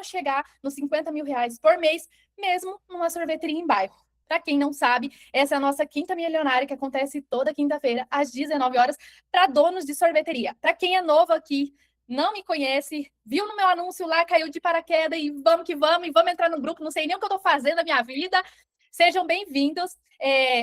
chegar nos 50 mil reais por mês, mesmo numa sorveteria em bairro. Para quem não sabe, essa é a nossa Quinta Milionária, que acontece toda quinta-feira, às 19 horas, para donos de sorveteria. Para quem é novo aqui, não me conhece, viu no meu anúncio lá, caiu de paraquedas e vamos que vamos, e vamos entrar no grupo, não sei nem o que eu estou fazendo na minha vida. Sejam bem-vindos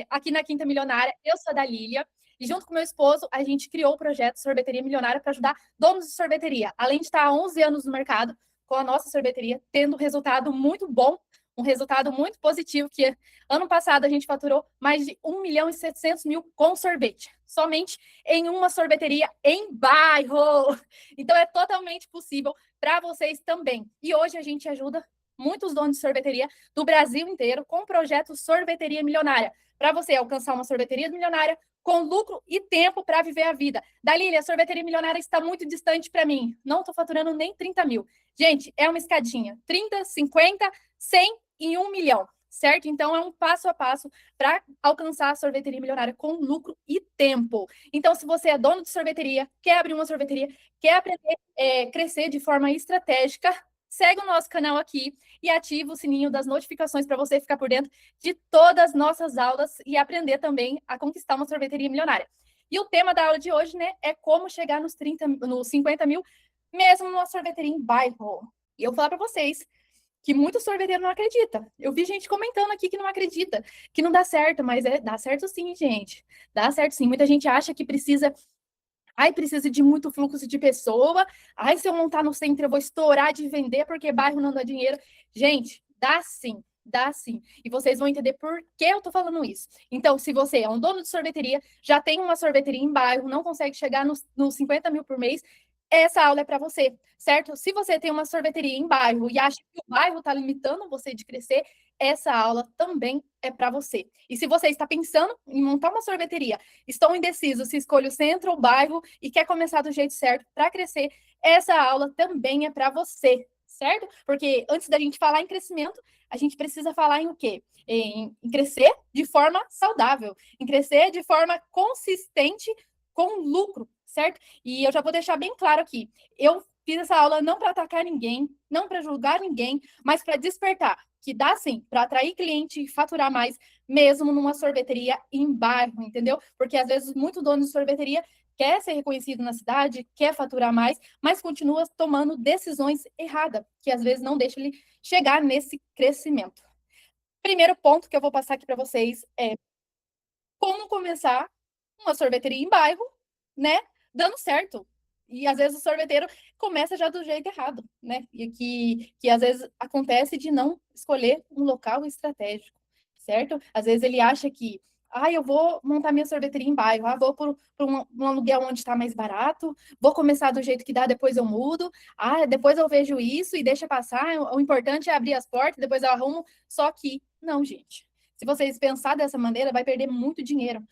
aqui na Quinta Milionária. Eu sou a Dalília e junto com meu esposo, a gente criou o projeto Sorveteria Milionária para ajudar donos de sorveteria. Além de estar há 11 anos no mercado com a nossa sorveteria, tendo um resultado muito bom, um resultado muito positivo, que ano passado a gente faturou mais de 1.700.000 com sorvete, somente em uma sorveteria em bairro. Então é totalmente possível para vocês também. E hoje a gente ajuda muitos donos de sorveteria do Brasil inteiro com o projeto Sorveteria Milionária, para você alcançar uma sorveteria milionária com lucro e tempo para viver a vida. Dalília, a sorveteria milionária está muito distante para mim. Não estou faturando nem 30 mil. Gente, é uma escadinha. 30, 50, 100 e 1 milhão, certo? Então, é um passo a passo para alcançar a sorveteria milionária com lucro e tempo. Então, se você é dono de sorveteria, quer abrir uma sorveteria, quer aprender a crescer de forma estratégica, segue o nosso canal aqui e ativa o sininho das notificações para você ficar por dentro de todas as nossas aulas e aprender também a conquistar uma sorveteria milionária. E o tema da aula de hoje, né, é como chegar nos 50 mil, mesmo numa sorveteria em bairro. E eu vou falar para vocês que muitos sorveteiros não acreditam. Eu vi gente comentando aqui que não acredita, que não dá certo, mas dá certo sim, gente. Dá certo sim. Muita gente acha que precisa de muito fluxo de pessoa. Ai, se eu montar no centro, eu vou estourar de vender porque bairro não dá dinheiro. Gente, dá sim. Dá sim. E vocês vão entender por que eu tô falando isso. Então, se você é um dono de sorveteria, já tem uma sorveteria em bairro, não consegue chegar nos 50 mil por mês, essa aula é para você, certo? Se você tem uma sorveteria em bairro e acha que o bairro está limitando você de crescer, essa aula também é para você. E se você está pensando em montar uma sorveteria, estão indecisos se escolhe o centro ou o bairro e quer começar do jeito certo para crescer, essa aula também é para você, certo? Porque antes da gente falar em crescimento, a gente precisa falar em o quê? Em crescer de forma saudável, em crescer de forma consistente com lucro, certo? E eu já vou deixar bem claro aqui, eu fiz essa aula não para atacar ninguém, não para julgar ninguém, mas para despertar que dá sim para atrair cliente e faturar mais, mesmo numa sorveteria em bairro, entendeu? Porque às vezes muito dono de sorveteria quer ser reconhecido na cidade, quer faturar mais, mas continua tomando decisões erradas, que às vezes não deixa ele chegar nesse crescimento. Primeiro ponto que eu vou passar aqui para vocês é como começar uma sorveteria em bairro, né? Dando certo. E às vezes o sorveteiro começa já do jeito errado, né? E que às vezes acontece de não escolher um local estratégico, certo? Às vezes ele acha que, eu vou montar minha sorveteria em bairro, vou por um aluguel onde está mais barato, vou começar do jeito que dá, depois eu mudo, depois eu vejo isso e deixa passar, o importante é abrir as portas, depois eu arrumo, só que, não, gente. Se vocês pensar dessa maneira, vai perder muito dinheiro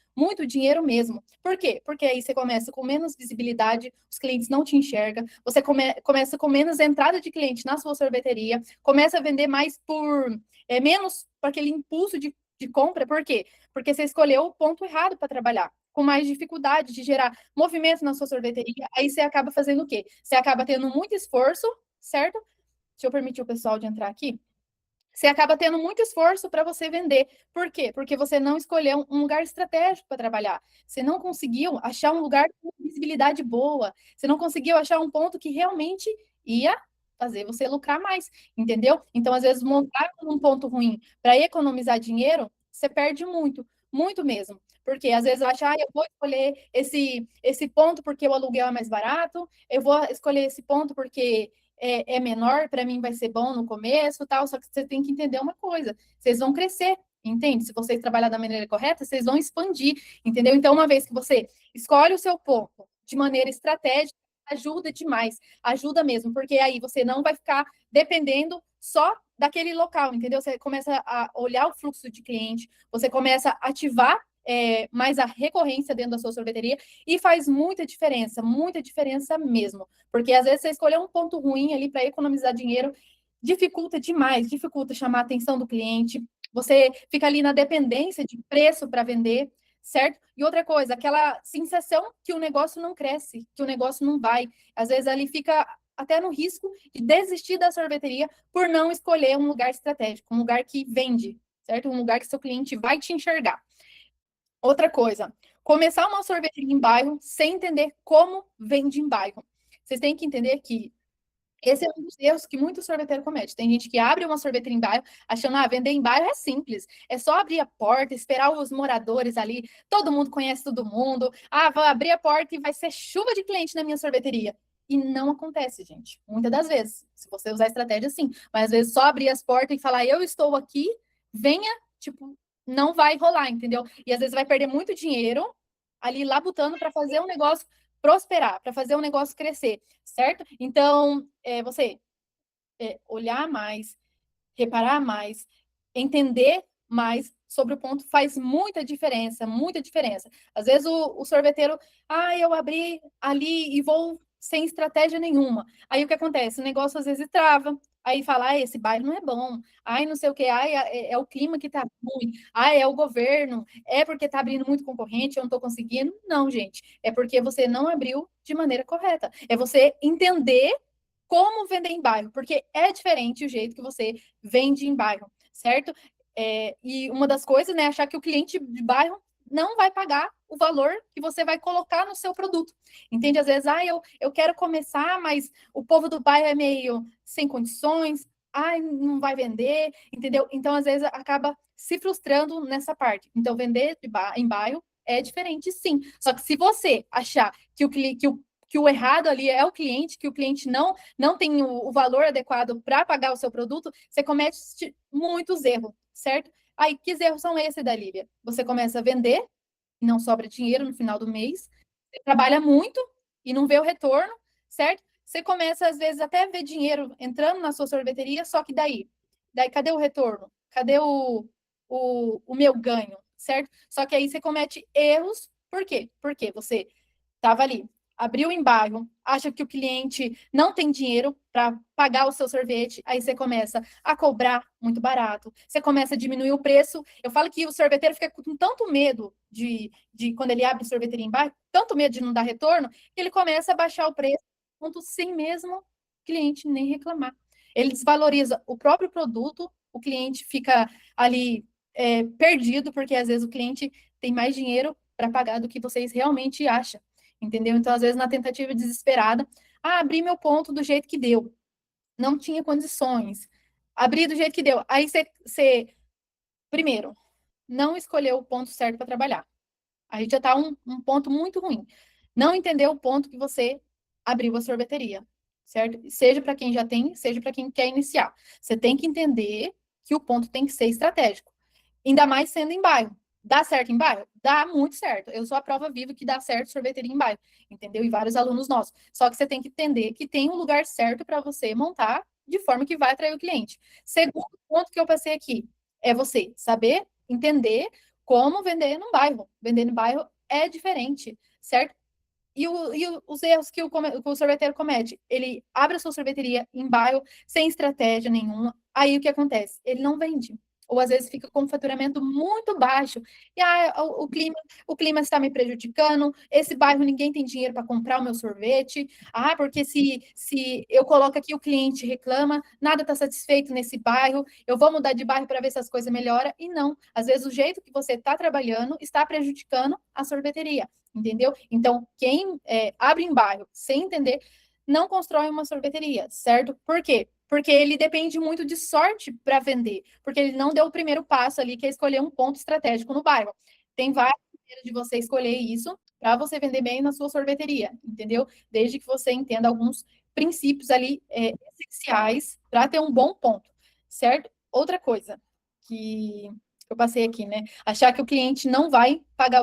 mesmo. Por quê? Porque aí você começa com menos visibilidade, os clientes não te enxergam, você começa com menos entrada de cliente na sua sorveteria, começa a vender mais por menos por aquele impulso de compra. Por quê? Porque você escolheu o ponto errado para trabalhar, com mais dificuldade de gerar movimento na sua sorveteria, aí você acaba fazendo o quê? Você acaba tendo muito esforço, certo? Deixa eu permitir o pessoal de entrar aqui. Você acaba tendo muito esforço para você vender. Por quê? Porque você não escolheu um lugar estratégico para trabalhar. Você não conseguiu achar um lugar com visibilidade boa. Você não conseguiu achar um ponto que realmente ia fazer você lucrar mais, entendeu? Então, às vezes, montar um ponto ruim para economizar dinheiro, você perde muito mesmo. Porque às vezes acha, eu vou escolher esse ponto porque o aluguel é mais barato, eu vou escolher esse ponto porque é menor, para mim vai ser bom no começo, tal, só que você tem que entender uma coisa, vocês vão crescer, entende? Se vocês trabalhar da maneira correta, vocês vão expandir, entendeu? Então, uma vez que você escolhe o seu ponto de maneira estratégica, ajuda demais, ajuda mesmo, porque aí você não vai ficar dependendo só daquele local, entendeu? Você começa a olhar o fluxo de cliente, você começa a ativar mais a recorrência dentro da sua sorveteria e faz muita diferença mesmo. Porque às vezes você escolher um ponto ruim ali para economizar dinheiro dificulta demais, dificulta chamar a atenção do cliente. Você fica ali na dependência de preço para vender, certo? E outra coisa, aquela sensação que o negócio não cresce, que o negócio não vai. Às vezes ali fica até no risco de desistir da sorveteria por não escolher um lugar estratégico, um lugar que vende, certo? Um lugar que seu cliente vai te enxergar. Outra coisa, começar uma sorveteria em bairro sem entender como vende em bairro. Vocês têm que entender que esse é um dos erros que muito sorveteiro comete. Tem gente que abre uma sorveteria em bairro, achando, vender em bairro é simples. É só abrir a porta, esperar os moradores ali. Todo mundo conhece todo mundo. Vou abrir a porta e vai ser chuva de cliente na minha sorveteria. E não acontece, gente. Muitas das vezes. Se você usar a estratégia, sim. Mas às vezes só abrir as portas e falar, eu estou aqui, venha, tipo, não vai rolar, entendeu? E às vezes vai perder muito dinheiro ali labutando para fazer um negócio prosperar, para fazer um negócio crescer, certo? Então, você olhar mais, reparar mais, entender mais sobre o ponto faz muita diferença, muita diferença. Às vezes o sorveteiro, eu abri ali e vou sem estratégia nenhuma. Aí o que acontece? O negócio às vezes trava, aí fala, esse bairro não é bom, não sei o que, é o clima que tá ruim, é o governo, é porque tá abrindo muito concorrente, eu não tô conseguindo. Não, gente, é porque você não abriu de maneira correta. É você entender como vender em bairro, porque é diferente o jeito que você vende em bairro, certo? E uma das coisas, né, achar que o cliente de bairro não vai pagar o valor que você vai colocar no seu produto. Entende? Às vezes, eu quero começar, mas o povo do bairro é meio sem condições, não vai vender, entendeu? Então, às vezes, acaba se frustrando nessa parte. Então, vender em bairro é diferente, sim. Só que se você achar que o errado ali é o cliente, que o cliente não tem o valor adequado para pagar o seu produto, você comete muitos erros, certo? Aí, que erros são esses da Lívia? Você começa a vender, não sobra dinheiro no final do mês, você trabalha muito e não vê o retorno, certo? Você começa, às vezes, até a ver dinheiro entrando na sua sorveteria, só que daí cadê o retorno? Cadê o meu ganho, certo? Só que aí você comete erros, por quê? Porque você estava ali, abriu em bairro, acha que o cliente não tem dinheiro para pagar o seu sorvete, aí você começa a cobrar muito barato, você começa a diminuir o preço. Eu falo que o sorveteiro fica com tanto medo de quando ele abre sorveteria em bairro, tanto medo de não dar retorno, que ele começa a baixar o preço, sem mesmo o cliente nem reclamar. Ele desvaloriza o próprio produto, o cliente fica ali perdido, porque às vezes o cliente tem mais dinheiro para pagar do que vocês realmente acham. Entendeu? Então, às vezes, na tentativa desesperada, abri meu ponto do jeito que deu. Não tinha condições. Abri do jeito que deu. Aí você primeiro, não escolheu o ponto certo para trabalhar. A gente já está um ponto muito ruim. Não entendeu o ponto que você abriu a sorveteria, certo? Seja para quem já tem, seja para quem quer iniciar. Você tem que entender que o ponto tem que ser estratégico. Ainda mais sendo em bairro. Dá certo em bairro? Dá muito certo. Eu sou a prova viva que dá certo sorveteria em bairro, entendeu? E vários alunos nossos. Só que você tem que entender que tem um lugar certo para você montar de forma que vai atrair o cliente. Segundo ponto que eu passei aqui é você saber entender como vender num bairro. Vender no bairro é diferente, certo? Os erros que o sorveteiro comete? Ele abre a sua sorveteria em bairro sem estratégia nenhuma. Aí o que acontece? Ele não vende. Ou às vezes fica com um faturamento muito baixo. E o clima está me prejudicando. Esse bairro ninguém tem dinheiro para comprar o meu sorvete. Porque se eu coloco aqui o cliente reclama, nada está satisfeito nesse bairro. Eu vou mudar de bairro para ver se as coisas melhoram. E não. Às vezes o jeito que você está trabalhando está prejudicando a sorveteria. Entendeu? Então, quem abre em bairro sem entender, não constrói uma sorveteria, certo? Por quê? Porque ele depende muito de sorte para vender, porque ele não deu o primeiro passo ali, que é escolher um ponto estratégico no bairro. Tem várias maneiras de você escolher isso para você vender bem na sua sorveteria, entendeu? Desde que você entenda alguns princípios ali essenciais para ter um bom ponto, certo? Outra coisa que eu passei aqui, né? Achar que o cliente não vai pagar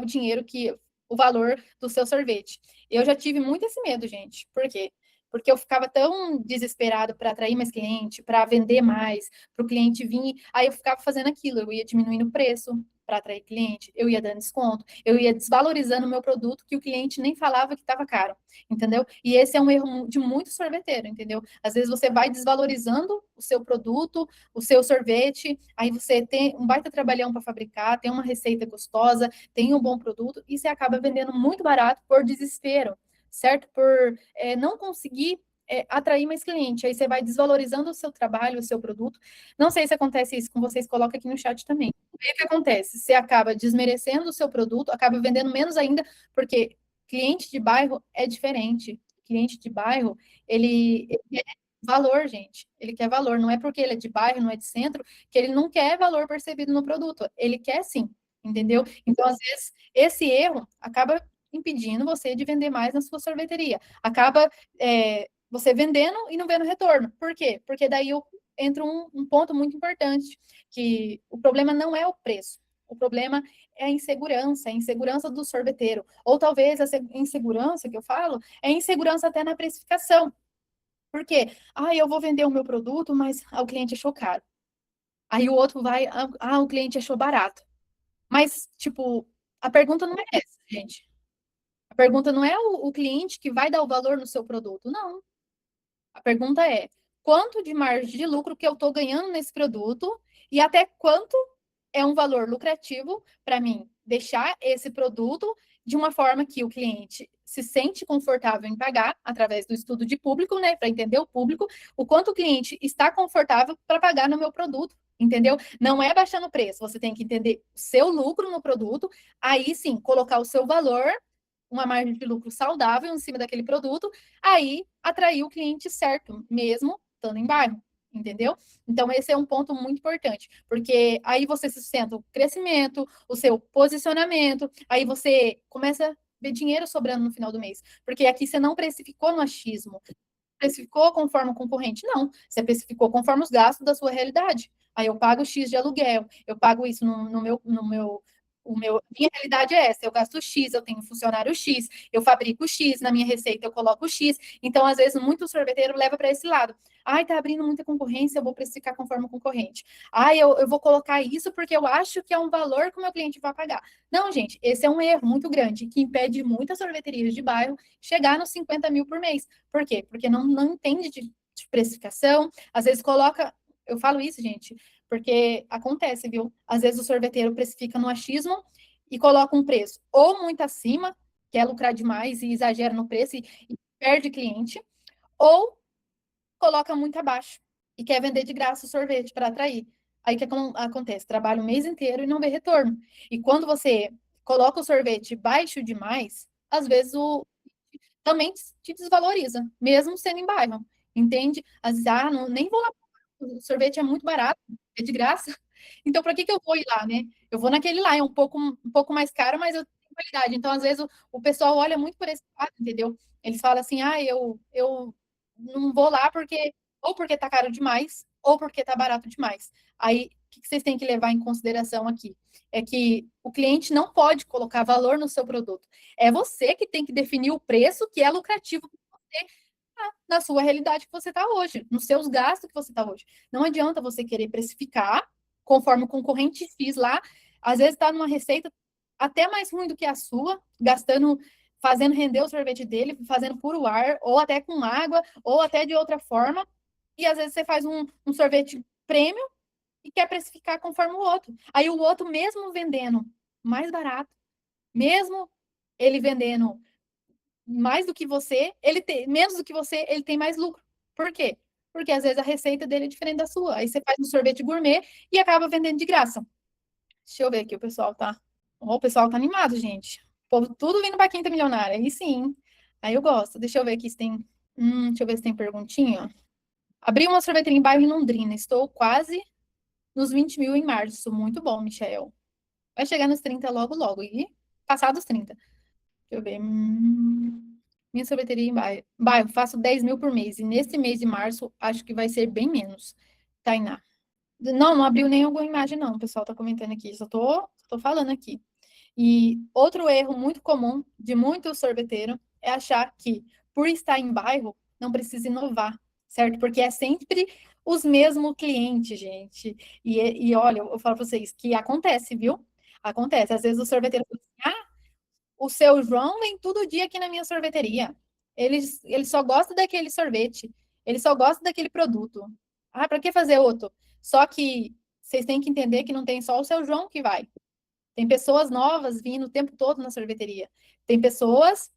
o valor do seu sorvete. Eu já tive muito esse medo, gente. Por quê? Porque eu ficava tão desesperado para atrair mais cliente, para vender mais, para o cliente vir. Aí eu ficava fazendo aquilo, eu ia diminuindo o preço para atrair cliente, eu ia dando desconto, eu ia desvalorizando o meu produto que o cliente nem falava que estava caro, entendeu? E esse é um erro de muito sorveteiro, entendeu? Às vezes você vai desvalorizando o seu produto, o seu sorvete, aí você tem um baita trabalhão para fabricar, tem uma receita gostosa, tem um bom produto e você acaba vendendo muito barato por desespero, certo? Por não conseguir atrair mais cliente. Aí você vai desvalorizando o seu trabalho, o seu produto. Não sei se acontece isso com vocês, coloca aqui no chat também. Aí o que acontece? Você acaba desmerecendo o seu produto, acaba vendendo menos ainda, porque cliente de bairro é diferente. Cliente de bairro, ele quer valor, gente. Ele quer valor. Não é porque ele é de bairro, não é de centro, que ele não quer valor percebido no produto. Ele quer sim, entendeu? Então, às vezes, esse erro acaba impedindo você de vender mais na sua sorveteria. Acaba você vendendo e não vendo retorno. Por quê? Porque daí entra um ponto muito importante, que o problema não é o preço. O problema é a insegurança do sorveteiro. Ou talvez essa insegurança que eu falo, é insegurança até na precificação. Por quê? Eu vou vender o meu produto, mas o cliente achou caro. Aí o outro vai, o cliente achou barato. Mas, tipo, a pergunta não é essa, gente. A pergunta não é o cliente que vai dar o valor no seu produto, não. A pergunta é: quanto de margem de lucro que eu estou ganhando nesse produto e até quanto é um valor lucrativo para mim deixar esse produto de uma forma que o cliente se sente confortável em pagar, através do estudo de público, né, para entender o público, o quanto o cliente está confortável para pagar no meu produto, entendeu? Não é baixando o preço, você tem que entender o seu lucro no produto, aí sim, colocar o seu valor, uma margem de lucro saudável em cima daquele produto, aí atrair o cliente certo, mesmo estando em bairro, entendeu? Então, esse é um ponto muito importante, porque aí você sustenta o crescimento, o seu posicionamento, aí você começa a ver dinheiro sobrando no final do mês, porque aqui você não precificou no achismo, precificou conforme o concorrente, não, você precificou conforme os gastos da sua realidade. Aí eu pago X de aluguel, eu pago isso minha realidade é essa, eu gasto X, eu tenho funcionário X, eu fabrico X, na minha receita eu coloco X, então às vezes muito sorveteiro leva para esse lado. Tá abrindo muita concorrência, eu vou precificar conforme o concorrente. Eu vou colocar isso porque eu acho que é um valor que o meu cliente vai pagar. Não, gente, esse é um erro muito grande, que impede muitas sorveterias de bairro chegar nos 50 mil por mês. Por quê? Porque não entende de precificação, às vezes coloca, eu falo isso, gente, porque acontece, viu? Às vezes o sorveteiro precifica no achismo e coloca um preço ou muito acima, quer lucrar demais e exagera no preço e perde cliente, ou coloca muito abaixo e quer vender de graça o sorvete para atrair. Aí o que acontece? Trabalha o mês inteiro e não vê retorno. E quando você coloca o sorvete baixo demais, às vezes também te desvaloriza, mesmo sendo em bairro, entende? Às vezes, nem vou lá, o sorvete é muito barato, é de graça, então para que eu vou ir lá, né? Eu vou naquele lá, é um pouco mais caro, mas eu tenho qualidade. Então, às vezes, o pessoal olha muito por esse lado, entendeu? Eles falam assim, eu não vou lá ou porque tá caro demais, ou porque tá barato demais. Aí, o que vocês têm que levar em consideração aqui? É que o cliente não pode colocar valor no seu produto. É você que tem que definir o preço que é lucrativo para você na sua realidade que você está hoje, nos seus gastos que você está hoje. Não adianta você querer precificar conforme o concorrente X lá, às vezes está numa receita até mais ruim do que a sua, fazendo render o sorvete dele, fazendo puro ar, ou até com água, ou até de outra forma, e às vezes você faz um sorvete premium e quer precificar conforme o outro. Aí o outro, mesmo vendendo mais barato, mesmo ele vendendo mais do que você, ele tem menos do que você, ele tem mais lucro. Por quê? Porque às vezes a receita dele é diferente da sua. Aí você faz um sorvete gourmet e acaba vendendo de graça. Deixa eu ver aqui, o pessoal tá. O pessoal tá animado, gente. O povo tudo vindo para Quinta Milionária. Aí sim. Aí eu gosto. Deixa eu ver aqui se tem. Deixa eu ver se tem perguntinha. Abri uma sorveteria em bairro em Londrina. Estou quase nos 20 mil em março. Muito bom, Michel. Vai chegar nos 30 logo, logo. E passar dos 30. Deixa eu ver. Minha sorveteria em bairro. Bairro, faço 10 mil por mês. E nesse mês de março, acho que vai ser bem menos. Tainá. Não abriu nem alguma imagem, não. O pessoal tá comentando aqui. Só tô falando aqui. E outro erro muito comum de muito sorveteiro é achar que, por estar em bairro, não precisa inovar, certo? Porque é sempre os mesmos clientes, gente. E olha, eu falo para vocês que acontece, viu? Acontece. Às vezes o sorveteiro fala assim, o seu João vem todo dia aqui na minha sorveteria. Ele só gosta daquele sorvete. Ele só gosta daquele produto. Para que fazer outro? Só que vocês têm que entender que não tem só o seu João que vai. Tem pessoas novas vindo o tempo todo na sorveteria. Tem pessoas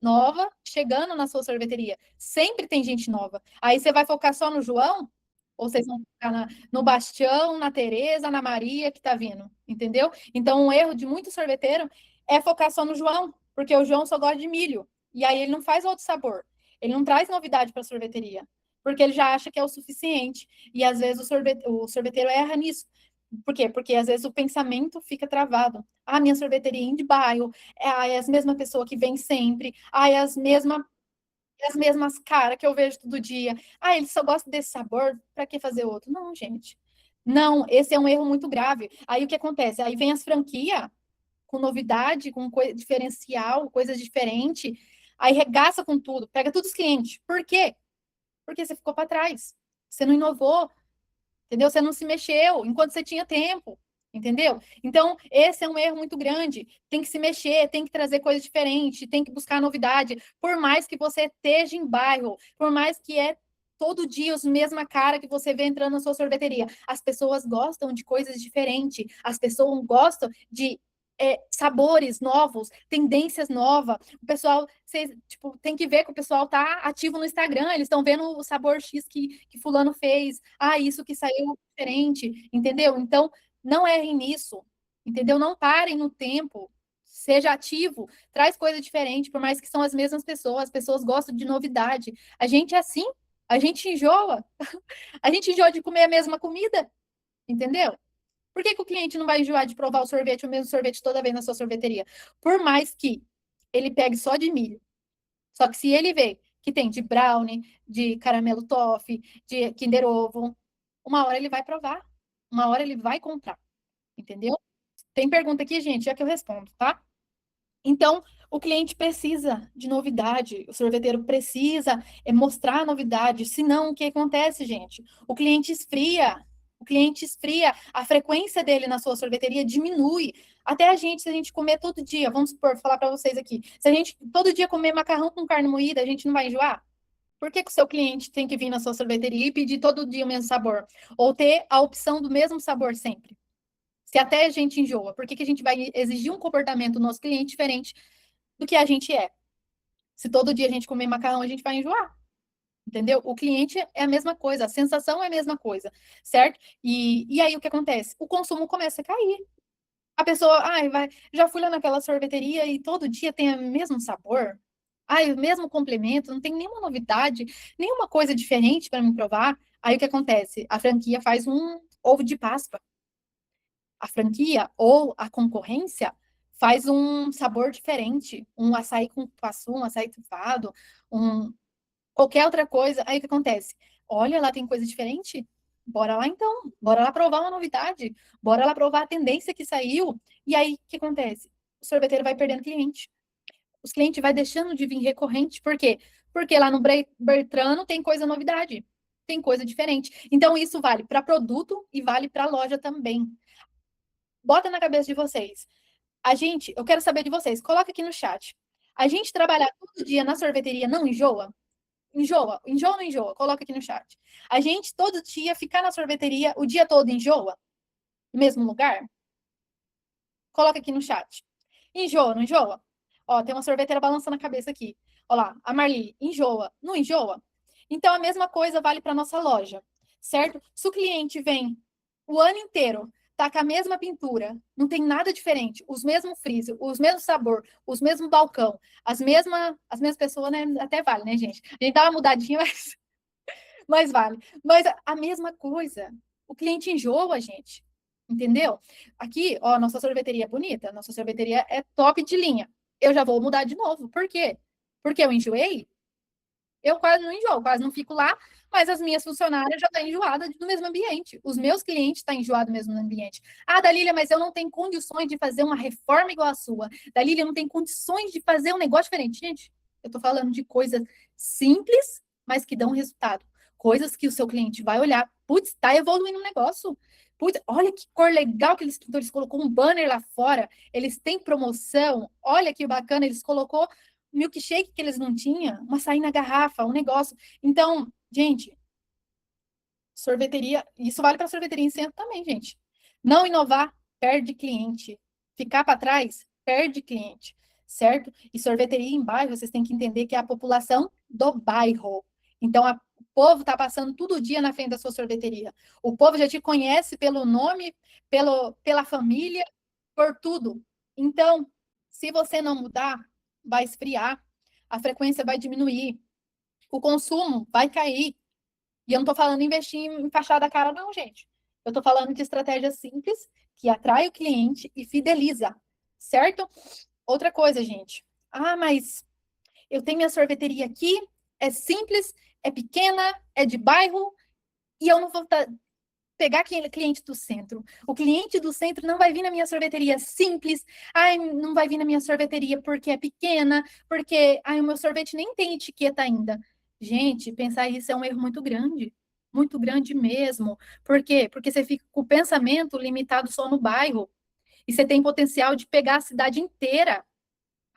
nova chegando na sua sorveteria. Sempre tem gente nova. Aí você vai focar só no João? Ou vocês vão focar no Bastião, na Tereza, na Maria que tá vindo? Entendeu? Então, um erro de muito sorveteiro é focar só no João, porque o João só gosta de milho. E aí ele não faz outro sabor. Ele não traz novidade para a sorveteria, porque ele já acha que é o suficiente. E às vezes o sorveteiro erra nisso. Por quê? Porque às vezes o pensamento fica travado. Ah, minha sorveteria é de bairro, é as mesmas pessoas que vêm sempre, é as mesmas caras que eu vejo todo dia. Ah, ele só gosta desse sabor, para que fazer outro? Não, gente. Não, esse é um erro muito grave. Aí o que acontece? Aí vem as franquias com novidade, com coisa diferencial, coisas diferentes, aí regaça com tudo, pega todos os clientes. Por quê? Porque você ficou para trás. Você não inovou, entendeu? Você não se mexeu enquanto você tinha tempo, entendeu? Então, esse é um erro muito grande. Tem que se mexer, tem que trazer coisa diferente, tem que buscar novidade. Por mais que você esteja em bairro, por mais que é todo dia os mesma cara que você vê entrando na sua sorveteria. As pessoas gostam de coisas diferentes, as pessoas gostam de sabores novos, tendências novas. O pessoal, vocês, tipo, tem que ver que o pessoal tá ativo no Instagram, eles estão vendo o sabor X que fulano fez. Ah, isso que saiu diferente, entendeu? Então, não errem nisso, entendeu? Não parem no tempo. Seja ativo, traz coisa diferente, por mais que são as pessoas gostam de novidade. A gente é assim, a gente enjoa. A gente enjoa de comer a mesma comida, entendeu? Por que o cliente não vai enjoar de provar o mesmo sorvete toda vez na sua sorveteria? Por mais que ele pegue só de milho. Só que se ele vê que tem de brownie, de caramelo toffee, de Kinder Ovo, uma hora ele vai provar. Uma hora ele vai comprar. Entendeu? Tem pergunta aqui, gente, já que eu respondo, tá? Então, o cliente precisa de novidade, o sorveteiro precisa mostrar a novidade, senão o que acontece, gente? O cliente esfria, a frequência dele na sua sorveteria diminui. Até a gente, se a gente comer todo dia, vamos supor, falar para vocês aqui, se a gente todo dia comer macarrão com carne moída, a gente não vai enjoar? Por que que o seu cliente tem que vir na sua sorveteria e pedir todo dia o mesmo sabor? Ou ter a opção do mesmo sabor sempre? Se até a gente enjoa, por que que a gente vai exigir um comportamento do nosso cliente diferente do que a gente é? Se todo dia a gente comer macarrão, a gente vai enjoar, entendeu? O cliente é a mesma coisa, a sensação é a mesma coisa, certo? E aí o que acontece? O consumo começa a cair. A pessoa, ai, vai, já fui lá naquela sorveteria e todo dia tem o mesmo sabor. Ai, o mesmo complemento, não tem nenhuma novidade, nenhuma coisa diferente para me provar. Aí o que acontece? A franquia faz um ovo de Páscoa. A franquia ou a concorrência faz um sabor diferente, um açaí com cupuaçu, um açaí trufado, um qualquer outra coisa. Aí o que acontece? Olha, lá tem coisa diferente? Bora lá então, bora lá provar uma novidade, bora lá provar a tendência que saiu. E aí o que acontece? O sorveteiro vai perdendo cliente. Os clientes vai deixando de vir recorrente. Por quê? Porque lá no Bertrano tem coisa novidade, tem coisa diferente. Então isso vale para produto e vale para loja também. Bota na cabeça de vocês. Eu quero saber de vocês, coloca aqui no chat. A gente trabalhar todo dia na sorveteria não enjoa? Enjoa? Enjoa ou não enjoa? Coloca aqui no chat. A gente todo dia ficar na sorveteria o dia todo enjoa? No mesmo lugar? Coloca aqui no chat. Enjoa, não enjoa? Ó, tem uma sorveteira balançando a cabeça aqui. Ó lá, a Marli, enjoa, não enjoa? Então a mesma coisa vale para nossa loja, certo? Se o cliente vem o ano inteiro, tá com a mesma pintura, não tem nada diferente, os mesmos frisos, os mesmos sabor, os mesmos balcão, as mesmas pessoas, né? Até vale, né, gente? A gente dá uma mudadinha, mas vale. Mas a mesma coisa. O cliente enjoa, gente. Entendeu? Aqui, ó, nossa sorveteria é bonita, nossa sorveteria é top de linha. Eu já vou mudar de novo. Por quê? Porque eu enjoei? Eu quase não enjoo, quase não fico lá, mas as minhas funcionárias já estão enjoadas do mesmo ambiente. Os meus clientes estão enjoados do mesmo ambiente. Ah, Dalília, mas eu não tenho condições de fazer uma reforma igual a sua. Dalília, eu não tenho condições de fazer um negócio diferente. Gente, eu estou falando de coisas simples, mas que dão resultado. Coisas que o seu cliente vai olhar. Putz, está evoluindo o negócio. Putz, olha que cor legal que eles colocou um banner lá fora. Eles têm promoção. Olha que bacana, eles colocou milkshake que eles não tinham, uma açaí na garrafa, um negócio. Então, gente, sorveteria, isso vale para sorveteria em centro também, gente. Não inovar, perde cliente. Ficar para trás, perde cliente. certo? E sorveteria em bairro, vocês têm que entender que é a população do bairro. Então, o povo está passando todo dia na frente da sua sorveteria. O povo já te conhece pelo nome, pela família, por tudo. Então, se você não mudar, vai esfriar, a frequência vai diminuir, o consumo vai cair. E eu não estou falando em investir em fachada cara, não, gente. Eu estou falando de estratégia simples que atrai o cliente e fideliza, certo? Outra coisa, gente. Ah, mas eu tenho minha sorveteria aqui, é simples, é pequena, é de bairro, e eu não vou pegar aquele cliente do centro. O cliente do centro não vai vir na minha sorveteria simples, ai, não vai vir na minha sorveteria porque é pequena, porque ai, o meu sorvete nem tem etiqueta ainda. Gente, pensar isso é um erro muito grande mesmo. Por quê? Porque você fica com o pensamento limitado só no bairro, e você tem potencial de pegar a cidade inteira.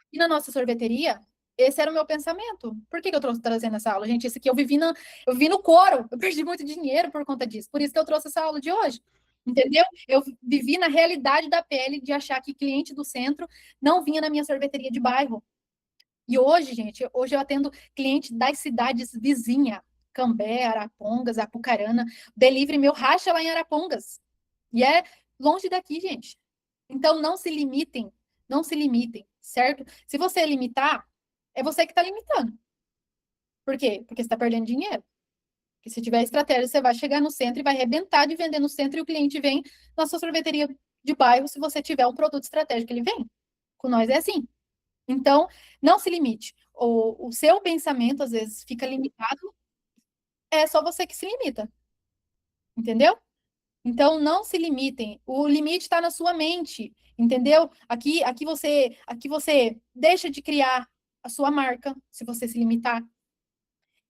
E na nossa sorveteria, esse era o meu pensamento. Por que que eu trouxe trazendo essa aula? Gente, esse aqui eu vivi no couro, eu perdi muito dinheiro por conta disso. Por isso que eu trouxe essa aula de hoje. Entendeu? Eu vivi na realidade da pele de achar que cliente do centro não vinha na minha sorveteria de bairro. E hoje, gente, hoje eu atendo cliente das cidades vizinhas, Cambé, Arapongas, Apucarana. O delivery meu racha lá em Arapongas. E é longe daqui, gente. Então, não se limitem, não se limitem, certo? Se você limitar, é você que está limitando. Por quê? Porque você está perdendo dinheiro. Porque se tiver estratégia, você vai chegar no centro e vai arrebentar de vender no centro e o cliente vem na sua sorveteria de bairro se você tiver um produto estratégico, ele vem. Com nós é assim. Então, não se limite. O seu pensamento, às vezes, fica limitado, é só você que se limita. Entendeu? Então, não se limitem. O limite está na sua mente, entendeu? Aqui você deixa de criar a sua marca, se você se limitar.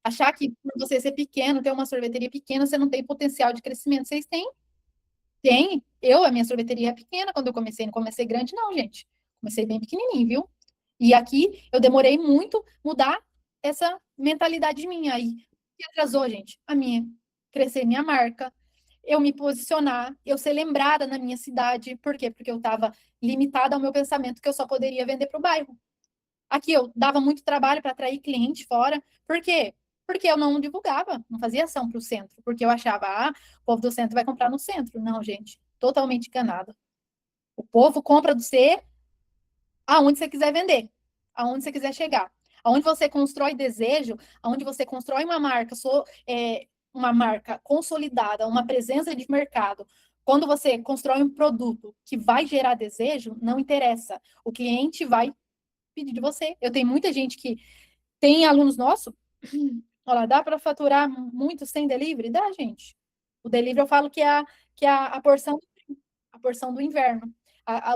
Achar que por você ser pequeno, ter uma sorveteria pequena, você não tem potencial de crescimento. Vocês têm? Tem. A minha sorveteria é pequena quando eu comecei. Não comecei grande, não, gente. Comecei bem pequenininho, viu? E aqui eu demorei muito mudar essa mentalidade minha aí. Que atrasou, gente? A minha. Crescer minha marca, eu me posicionar, eu ser lembrada na minha cidade. Por quê? Porque eu estava limitada ao meu pensamento que eu só poderia vender para o bairro. Aqui eu dava muito trabalho para atrair cliente fora. Por quê? Porque eu não divulgava, não fazia ação para o centro, porque eu achava, o povo do centro vai comprar no centro. Não, gente, totalmente enganada. O povo compra do você aonde você quiser vender, aonde você quiser chegar. Aonde você constrói desejo, aonde você constrói uma marca consolidada, uma presença de mercado. Quando você constrói um produto que vai gerar desejo, não interessa. O cliente vai pedir de você. Eu tenho muita gente que tem alunos nossos. Olha lá, dá para faturar muito sem delivery? Dá, gente. O delivery eu falo que é a porção do inverno.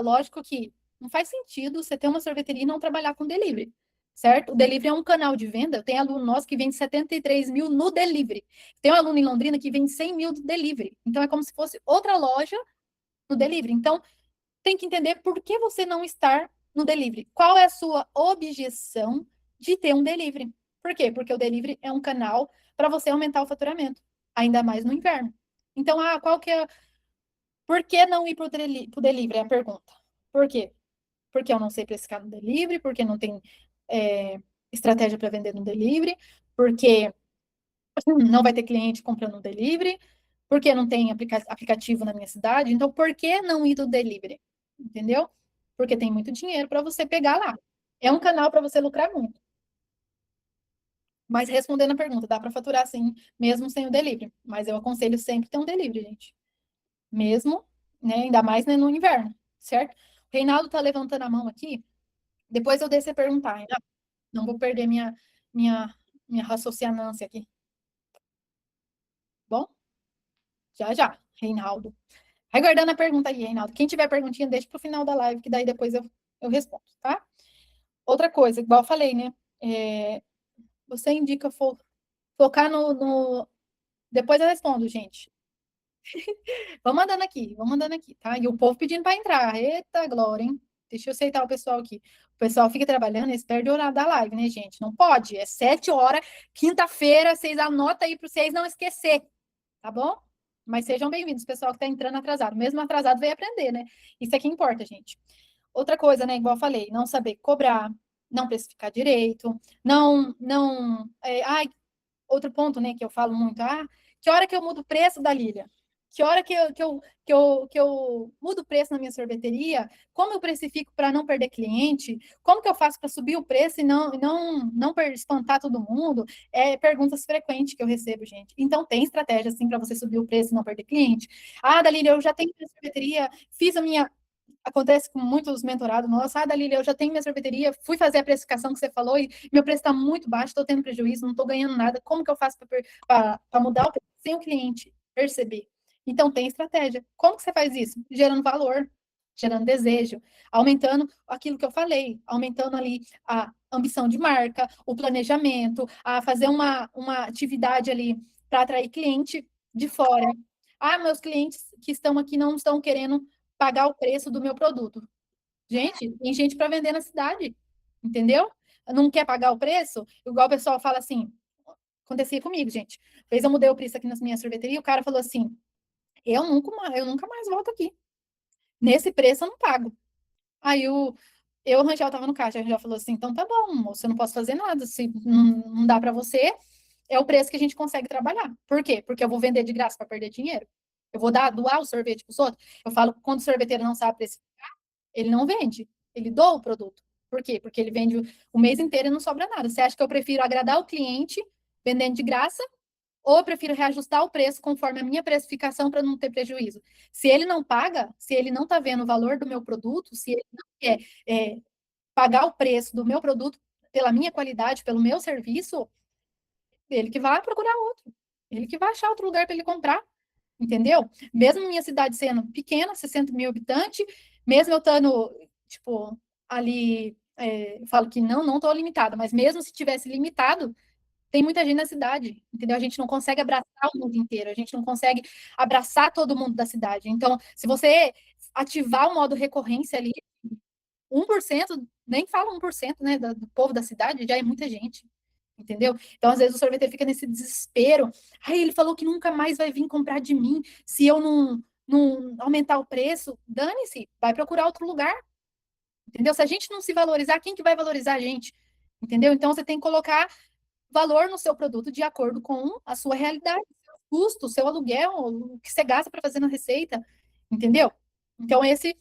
Lógico que não faz sentido você ter uma sorveteria e não trabalhar com delivery, certo? O delivery é um canal de venda. Tem aluno nosso que vende 73 mil no delivery. Tem um aluno em Londrina que vende 100 mil do delivery. Então, é como se fosse outra loja no delivery. Então, tem que entender por que você não está no delivery. Qual é a sua objeção de ter um delivery? Por quê? Porque o delivery é um canal para você aumentar o faturamento, ainda mais no inverno. Então, qual que é por que não ir para o delivery? É a pergunta. Por quê? Porque eu não sei precificar no delivery, porque não tem estratégia para vender no delivery, porque não vai ter cliente comprando no delivery, porque não tem aplicativo na minha cidade. Então, por que não ir do delivery? Entendeu? Porque tem muito dinheiro para você pegar lá. É um canal para você lucrar muito. Mas respondendo a pergunta, dá para faturar sim, mesmo sem o delivery. Mas eu aconselho sempre ter um delivery, gente. Mesmo, né? Ainda mais, né, no inverno, certo? O Reinaldo tá levantando a mão aqui. Depois eu descer perguntar, ainda não vou perder minha, minha raciocinância aqui. Bom, já já, Reinaldo. Vai guardando a pergunta aí, Reinaldo. Quem tiver perguntinha, deixa pro final da live, que daí depois eu respondo, tá? Outra coisa, igual eu falei, né? Você indica focar no. Depois eu respondo, gente. Vamos andando aqui, tá? E o povo pedindo para entrar. Eita, glória, hein? Deixa eu aceitar o pessoal aqui. O pessoal fica trabalhando, eles perdem o horário da live, né, gente? Não pode. É 7 horas, quinta-feira, vocês anotam aí para vocês não esquecer, tá bom? Mas sejam bem-vindos, pessoal que está entrando atrasado. Mesmo atrasado, veio aprender, né? Isso é que importa, gente. Outra coisa, né, igual eu falei, não saber cobrar, não precificar direito, outro ponto, né, que eu falo muito, que hora que eu mudo o preço da Lilia? Que hora que eu mudo o preço na minha sorveteria? Como eu precifico para não perder cliente? Como que eu faço para subir o preço e espantar todo mundo? Perguntas frequentes que eu recebo, gente. Então, tem estratégia, assim, para você subir o preço e não perder cliente? Dalília, eu já tenho minha sorveteria, fiz a minha acontece com muitos mentorados nossos. Dalília, eu já tenho minha sorveteria, fui fazer a precificação que você falou e meu preço está muito baixo, estou tendo prejuízo, não estou ganhando nada. Como que eu faço para mudar o preço sem o cliente perceber? Então, tem estratégia. Como que você faz isso? Gerando valor, gerando desejo, aumentando aquilo que eu falei, aumentando ali a ambição de marca, o planejamento, a fazer uma atividade ali para atrair cliente de fora. Meus clientes que estão aqui não estão querendo pagar o preço do meu produto. Gente, tem gente para vender na cidade, entendeu? Não quer pagar o preço? Igual o pessoal fala assim, acontecia comigo, gente. Fez eu mudei o preço aqui na minha sorveteria, o cara falou assim: eu nunca mais volto aqui. Nesse preço eu não pago. Aí o Rangel tava no caixa, o Rangel falou assim: então tá bom, moço, eu não posso fazer nada. Se não dá para você, é o preço que a gente consegue trabalhar. Por quê? Porque eu vou vender de graça para perder dinheiro. Eu vou doar o sorvete para os outros. Eu falo, quando o sorveteiro não sabe precificar, ele não vende, ele doa o produto. Por quê? Porque ele vende o mês inteiro e não sobra nada. Você acha que eu prefiro agradar o cliente vendendo de graça ou eu prefiro reajustar o preço conforme a minha precificação para não ter prejuízo? Se ele não paga, se ele não está vendo o valor do meu produto, se ele não quer pagar o preço do meu produto pela minha qualidade, pelo meu serviço, ele que vai procurar outro. Ele que vai achar outro lugar para ele comprar, entendeu? Mesmo minha cidade sendo pequena, 60 mil habitantes, mesmo eu estando, tipo, ali, eu falo que não estou limitada, mas mesmo se tivesse limitado, tem muita gente na cidade, entendeu? A gente não consegue abraçar o mundo inteiro, a gente não consegue abraçar todo mundo da cidade. Então, se você ativar o modo recorrência ali, 1%, nem fala 1%, né, do povo da cidade, já é muita gente, entendeu? Então, às vezes, o sorveteiro fica nesse desespero. Ele falou que nunca mais vai vir comprar de mim se eu não aumentar o preço. Dane-se, vai procurar outro lugar, entendeu? Se a gente não se valorizar, quem que vai valorizar a gente? Entendeu? Então, você tem que colocar valor no seu produto de acordo com a sua realidade, seu custo, seu aluguel, o que você gasta para fazer na receita, entendeu? Então, esse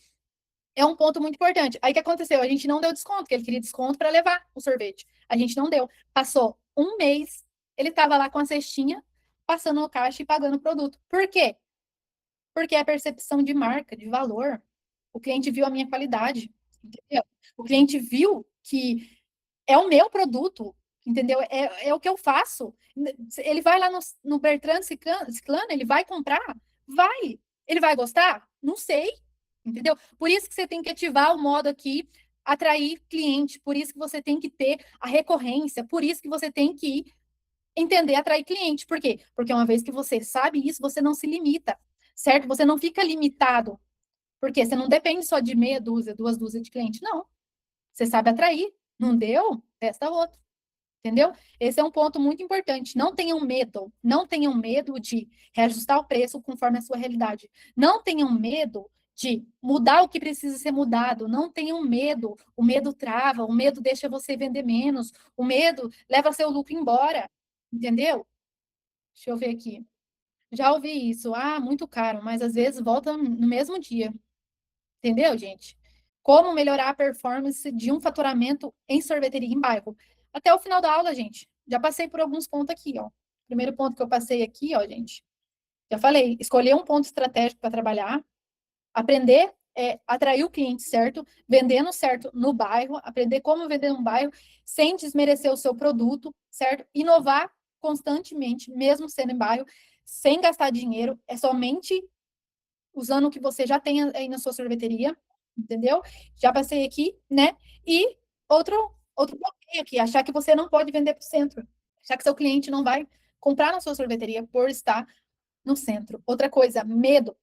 é um ponto muito importante. Aí o que aconteceu? A gente não deu desconto, porque ele queria desconto para levar o sorvete. A gente não deu. Passou um mês, ele estava lá com a cestinha, passando no caixa e pagando o produto. Por quê? Porque é a percepção de marca, de valor. O cliente viu a minha qualidade, entendeu? O cliente viu que é o meu produto, entendeu? É o que eu faço. Ele vai lá no Bertrand Ciclano, ele vai comprar? Vai. Ele vai gostar? Não sei, entendeu? Por isso que você tem que ativar o modo aqui, atrair cliente, por isso que você tem que ter a recorrência, por isso que você tem que entender atrair cliente. Por quê? Porque uma vez que você sabe isso, você não se limita, certo? Você não fica limitado, porque você não depende só de meia dúzia, duas dúzias de cliente, não. Você sabe atrair. Não deu? Testa outro. Entendeu? Esse é um ponto muito importante. Não tenham medo de reajustar o preço conforme a sua realidade. Não tenham medo de mudar o que precisa ser mudado. Não tenham medo. O medo trava, o medo deixa você vender menos, o medo leva seu lucro embora. Entendeu? Deixa eu ver aqui. Já ouvi isso. Muito caro, mas às vezes volta no mesmo dia. Entendeu, gente? Como melhorar a performance de um faturamento em sorveteria em bairro. Até o final da aula, gente. Já passei por alguns pontos aqui, ó. Primeiro ponto que eu passei aqui, ó, gente. Já falei, escolher um ponto estratégico para trabalhar, aprender atrair o cliente certo, vendendo certo no bairro, aprender como vender no bairro sem desmerecer o seu produto, certo? Inovar constantemente, mesmo sendo em bairro, sem gastar dinheiro, é somente usando o que você já tem aí na sua sorveteria, entendeu? Já passei aqui, né? E outro bloqueio aqui, achar que você não pode vender para o centro, achar que seu cliente não vai comprar na sua sorveteria por estar no centro. Outra coisa, medo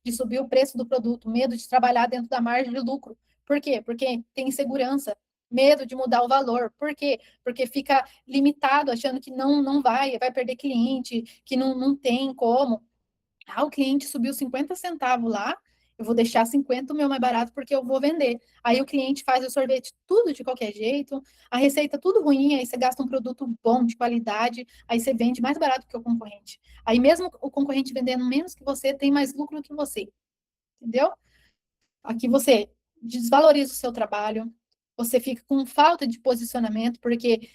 de subir o preço do produto, medo de trabalhar dentro da margem de lucro. Por quê? Porque tem insegurança, medo de mudar o valor. Por quê? Porque fica limitado, achando que não vai perder cliente, que não tem como. O cliente subiu 50 centavos lá Eu vou deixar 50 o meu mais barato porque eu vou vender. Aí o cliente faz o sorvete tudo de qualquer jeito, a receita tudo ruim, aí você gasta um produto bom, de qualidade, aí você vende mais barato que o concorrente. Aí mesmo o concorrente vendendo menos que você, tem mais lucro que você, entendeu? Aqui você desvaloriza o seu trabalho, você fica com falta de posicionamento, porque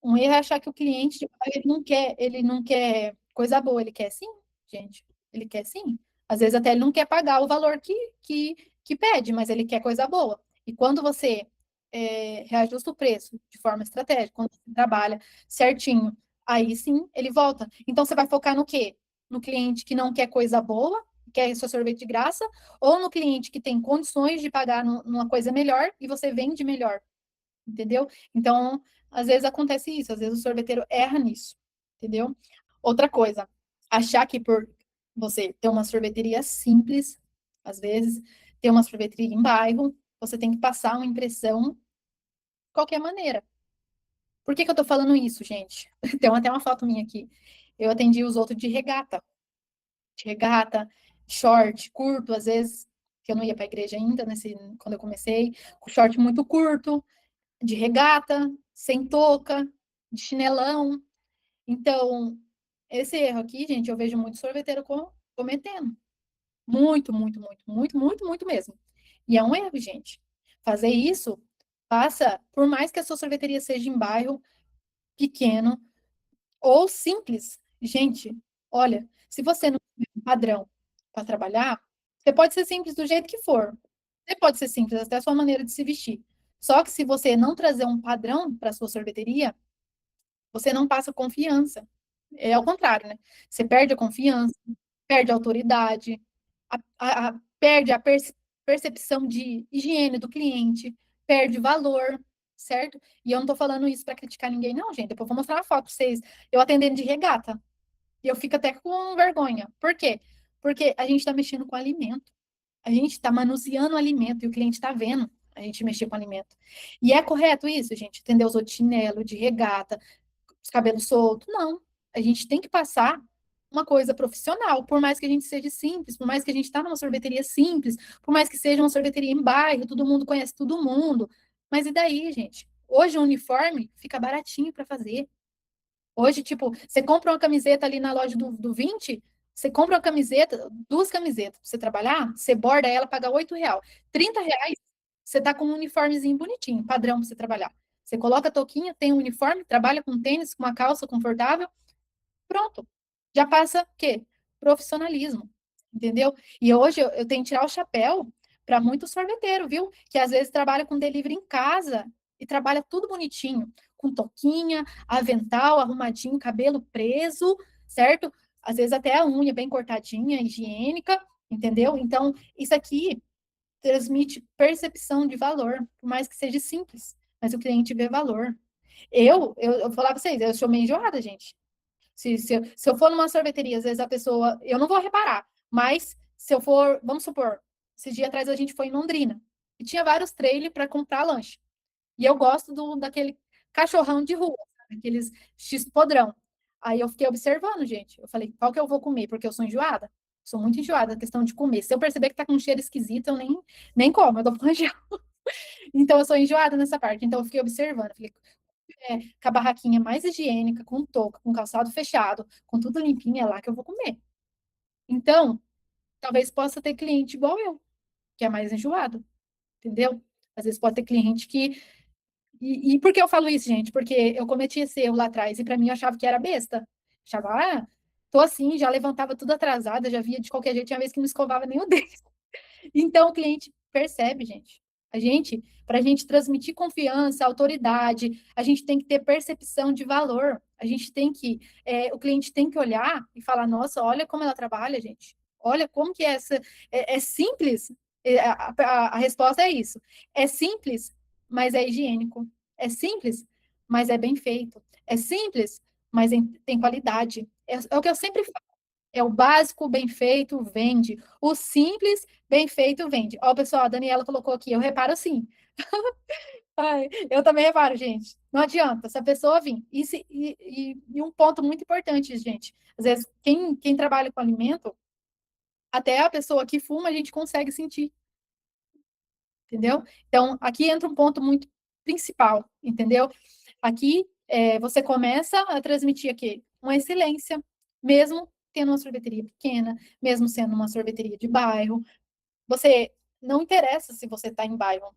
um erro é achar que o cliente ele não quer coisa boa, ele quer sim, gente. Ele quer sim. Às vezes até ele não quer pagar o valor que pede, mas ele quer coisa boa. E quando você reajusta o preço de forma estratégica, quando você trabalha certinho, aí sim ele volta. Então você vai focar no quê? No cliente que não quer coisa boa, quer seu sorvete de graça, ou no cliente que tem condições de pagar numa coisa melhor e você vende melhor, entendeu? Então, às vezes acontece isso, às vezes o sorveteiro erra nisso, entendeu? Outra coisa, achar que por você ter uma sorveteria simples, às vezes, ter uma sorveteria em bairro, você tem que passar uma impressão de qualquer maneira. Por que que eu tô falando isso, gente? Tem até uma foto minha aqui. Eu atendi os outros de regata, short, curto, às vezes, que eu não ia para a igreja ainda, quando eu comecei, com short muito curto, de regata, sem touca, de chinelão. Então, esse erro aqui, gente, eu vejo muito sorveteiro cometendo. Muito, muito, muito, muito, muito, muito mesmo. E é um erro, gente. Fazer isso passa, por mais que a sua sorveteria seja em bairro pequeno ou simples, gente, olha, se você não tem um padrão para trabalhar, você pode ser simples do jeito que for. Você pode ser simples até a sua maneira de se vestir. Só que se você não trazer um padrão para a sua sorveteria, você não passa confiança. É ao contrário, né? Você perde a confiança, perde a autoridade, perde a percepção de higiene do cliente, perde valor, certo? E eu não tô falando isso para criticar ninguém, não, gente. Depois eu vou mostrar uma foto para vocês. Eu atendendo de regata. E eu fico até com vergonha. Por quê? Porque a gente está mexendo com alimento. A gente está manuseando o alimento e o cliente está vendo a gente mexer com alimento. E é correto isso, gente? Entender os outros de chinelo, de regata, os cabelos soltos. Não. A gente tem que passar uma coisa profissional, por mais que a gente seja simples, por mais que a gente está numa sorveteria simples, por mais que seja uma sorveteria em bairro, todo mundo conhece todo mundo. Mas e daí, gente? Hoje o uniforme fica baratinho para fazer. Hoje, tipo, você compra uma camiseta ali na loja do 20, você compra uma camiseta, duas camisetas pra você trabalhar, você borda ela, paga R$ 8. R$ 30, você tá com um uniformezinho bonitinho, padrão pra você trabalhar. Você coloca a touquinha, tem um uniforme, trabalha com tênis, com uma calça confortável, pronto. Já passa o quê? Profissionalismo, entendeu? E hoje eu tenho que tirar o chapéu para muito sorveteiro, viu? Que às vezes trabalha com delivery em casa e trabalha tudo bonitinho, com toquinha, avental, arrumadinho, cabelo preso, certo? Às vezes até a unha bem cortadinha, higiênica, entendeu? Então, isso aqui transmite percepção de valor, por mais que seja simples, mas o cliente vê valor. Eu vou falar para vocês, eu sou meio enjoada, gente. Se eu for numa sorveteria, às vezes a pessoa. Eu não vou reparar, mas se eu for. Vamos supor, esse dia atrás a gente foi em Londrina e tinha vários trailers para comprar lanche. E eu gosto daquele cachorrão de rua, sabe? Aqueles X-podrão. Aí eu fiquei observando, gente. Eu falei, qual que eu vou comer? Porque eu sou enjoada. Sou muito enjoada na questão de comer. Se eu perceber que tá com um cheiro esquisito, eu nem como, eu dou pra Então eu sou enjoada nessa parte. Então eu fiquei observando. Falei, com a barraquinha mais higiênica, com touca, com calçado fechado, com tudo limpinho, é lá que eu vou comer. Então, talvez possa ter cliente igual eu, que é mais enjoado, entendeu? Às vezes pode ter cliente que. E por que eu falo isso, gente? Porque eu cometi esse erro lá atrás e para mim eu achava que era besta. Achava, tô assim, já levantava tudo atrasada, já via de qualquer jeito, tinha vez que não escovava nem o dente. Então, o cliente percebe, gente. Para a gente transmitir confiança, autoridade, a gente tem que ter percepção de valor. A gente tem que, o cliente tem que olhar e falar: nossa, olha como ela trabalha, gente. Olha como que é simples. A resposta é isso. É simples, mas é higiênico. É simples, mas é bem feito. É simples, mas tem qualidade. É o que eu sempre falo. É o básico, bem feito, vende. O simples, bem feito, vende. Ó, pessoal, a Daniela colocou aqui, eu reparo sim. Ai, eu também reparo, gente. Não adianta, se a pessoa vir. E um ponto muito importante, gente. Às vezes, quem trabalha com alimento, Até a pessoa que fuma, a gente consegue sentir, entendeu? Então, aqui entra um ponto muito principal, entendeu? Aqui, você começa a transmitir aqui uma excelência, mesmo tendo uma sorveteria pequena, mesmo sendo uma sorveteria de bairro. Você não interessa se você está em bairro,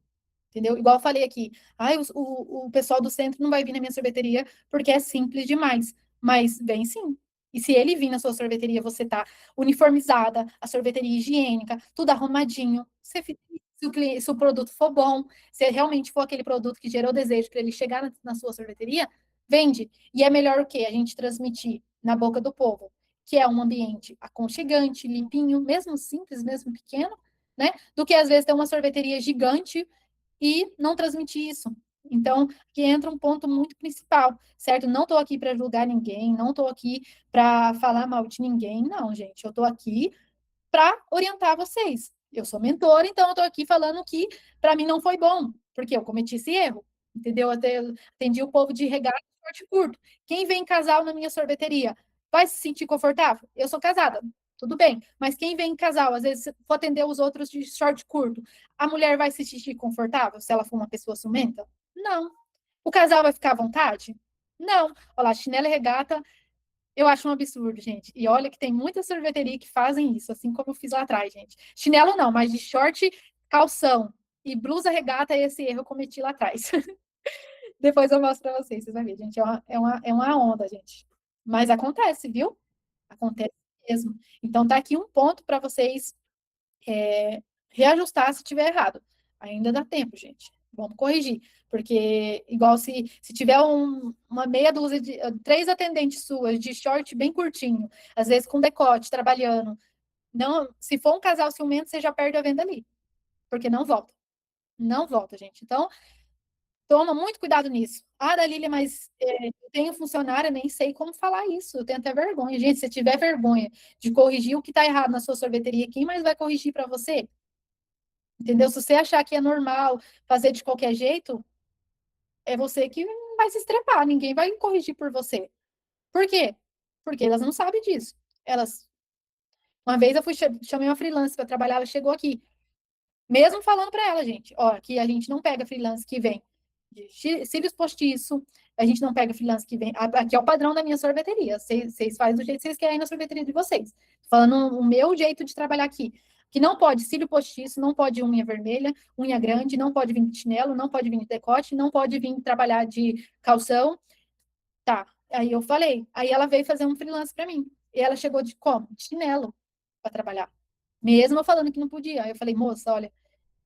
entendeu? Igual eu falei aqui, ai, o pessoal do centro não vai vir na minha sorveteria porque é simples demais. Mas vem sim. E se ele vir na sua sorveteria, você tá uniformizada, a sorveteria higiênica, tudo arrumadinho. Se o produto for bom, se realmente for aquele produto que gerou desejo para ele chegar na sua sorveteria, vende. E é melhor o quê? A gente transmitir na boca do povo, que é um ambiente aconchegante, limpinho, mesmo simples, mesmo pequeno, né? Do que às vezes ter uma sorveteria gigante e não transmitir isso. Então, aqui entra um ponto muito principal, certo? Não estou aqui para julgar ninguém, não estou aqui para falar mal de ninguém, não, gente. Eu estou aqui para orientar vocês. Eu sou mentora, então eu estou aqui falando que para mim não foi bom, porque eu cometi esse erro, entendeu? Até atendi o povo de regata e short curto. Quem vem casal na minha sorveteria vai se sentir confortável? Eu sou casada, tudo bem, mas quem vem em casal, às vezes for atender os outros de short curto, a mulher vai se sentir confortável se ela for uma pessoa ciumenta? Não. O casal vai ficar à vontade? Não. Olha lá, chinelo e regata eu acho um absurdo, gente. E olha que tem muita sorveteria que fazem isso, assim como eu fiz lá atrás, gente. Chinelo não, mas de short, calção e blusa regata, esse erro eu cometi lá atrás. Depois eu mostro para vocês vão ver, gente. É uma onda, gente. Mas acontece, viu? Acontece mesmo. Então tá aqui um ponto para vocês reajustar se tiver errado. Ainda dá tempo, gente. Vamos corrigir. Porque, igual se tiver uma meia dúzia de três atendentes suas de short bem curtinho, às vezes com decote, trabalhando, não, se for um casal ciumento, você já perde a venda ali. Porque não volta. Não volta, gente. Então, toma muito cuidado nisso. Ah, Dalília, mas eu tenho funcionária, nem sei como falar isso. Eu tenho até vergonha. Gente, se tiver vergonha de corrigir o que está errado na sua sorveteria, quem mais vai corrigir para você? Entendeu? Se você achar que é normal fazer de qualquer jeito, é você que vai se estrepar, ninguém vai corrigir por você. Por quê? Porque elas não sabem disso. Elas. Uma vez eu chamei uma freelance para trabalhar, ela chegou aqui, mesmo falando para ela, gente, ó, que a gente não pega freelance que vem de cílios postiço, a gente não pega freelance que vem. Aqui é o padrão da minha sorveteria. Vocês fazem do jeito que vocês querem na sorveteria de vocês. Falando o meu jeito de trabalhar aqui. Que não pode cílio postiço, não pode unha vermelha, unha grande, não pode vir de chinelo, não pode vir de decote, não pode vir trabalhar de calção. Tá. Aí eu falei. Aí ela veio fazer um freelance para mim. E ela chegou de como? De chinelo para trabalhar. Mesmo eu falando que não podia. Aí eu falei, moça, olha,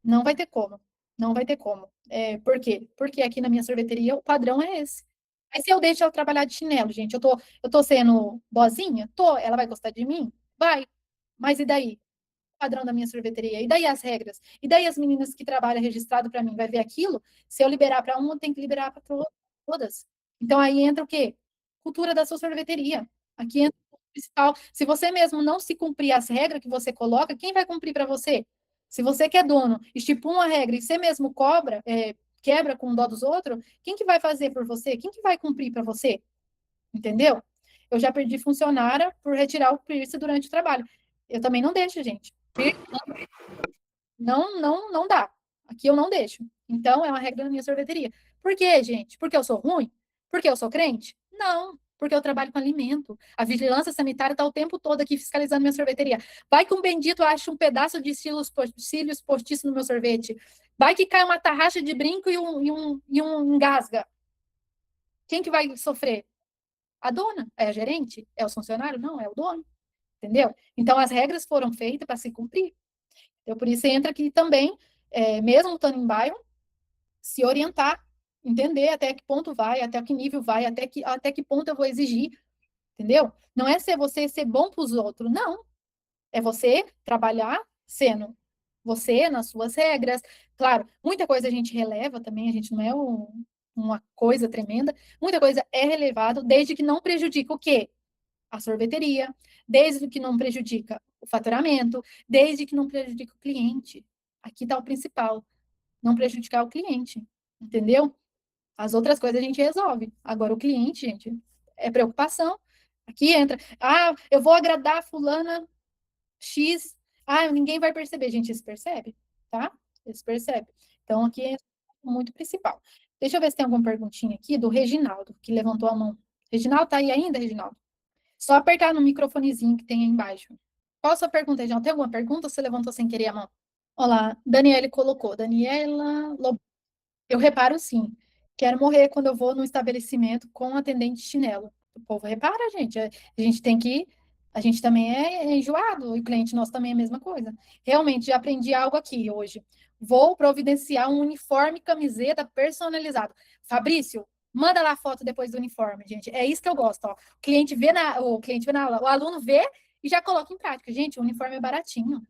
não vai ter como. Não vai ter como. Por quê? Porque aqui na minha sorveteria o padrão é esse. Aí se eu deixo ela trabalhar de chinelo, gente, eu tô sendo boazinha? Tô. Ela vai gostar de mim? Vai. Mas e daí? O padrão da minha sorveteria? E daí as regras? E daí as meninas que trabalham registrado para mim vai ver aquilo? Se eu liberar para uma, tem que liberar para todas. Então aí entra o quê? Cultura da sua sorveteria. Aqui entra o principal. Se você mesmo não se cumprir as regras que você coloca, quem vai cumprir para você? Se você que é dono, estipula uma regra e você mesmo cobra, quebra com o dó dos outros, quem que vai fazer por você? Quem que vai cumprir para você? Entendeu? Eu já perdi funcionária por retirar o piercing durante o trabalho. Eu também não deixo, gente. Não, não, não dá. Aqui eu não deixo. Então, é uma regra da minha sorveteria. Por quê, gente? Porque eu sou ruim? Porque eu sou crente? Não, porque eu trabalho com alimento. A vigilância sanitária está o tempo todo aqui fiscalizando minha sorveteria. Vai que um bendito acha um pedaço de cílios postiço no meu sorvete. Vai que cai uma tarraxa de brinco e um engasga. Quem que vai sofrer? A dona? É a gerente? É o funcionário? Não, é o dono. Entendeu? Então, as regras foram feitas para se cumprir. Então, por isso entra aqui também, mesmo estando em bairro, se orientar, entender até que ponto vai, até que nível vai, até que ponto eu vou exigir, entendeu? Não é ser você ser bom para os outros, não. É você trabalhar sendo você nas suas regras. Claro, muita coisa a gente releva também, a gente não é uma coisa tremenda, muita coisa é relevado, desde que não prejudique o quê? A sorveteria, desde que não prejudica o faturamento, desde que não prejudica o cliente. Aqui está o principal, não prejudicar o cliente, entendeu? As outras coisas a gente resolve. Agora, o cliente, gente, é preocupação. Aqui entra, eu vou agradar a fulana X. Ah, ninguém vai perceber, gente. Isso percebe, tá? Isso percebe. Então, aqui é muito principal. Deixa eu ver se tem alguma perguntinha aqui do Reginaldo, que levantou a mão. Reginaldo, tá aí ainda, Reginaldo? Só apertar no microfonezinho que tem aí embaixo. Qual a sua pergunta, Reginaldo? Tem alguma pergunta ou você levantou sem querer a mão? Olá, Daniele colocou. Daniela eu reparo sim. Quero morrer quando eu vou num estabelecimento com um atendente de chinelo. O povo repara, gente. A gente tem que. A gente também é enjoado, e o cliente nosso também é a mesma coisa. Realmente, já aprendi algo aqui hoje. Vou providenciar um uniforme camiseta personalizado. Fabrício, manda lá a foto depois do uniforme, gente. É isso que eu gosto, ó. O aluno vê e já coloca em prática. Gente, o uniforme é baratinho.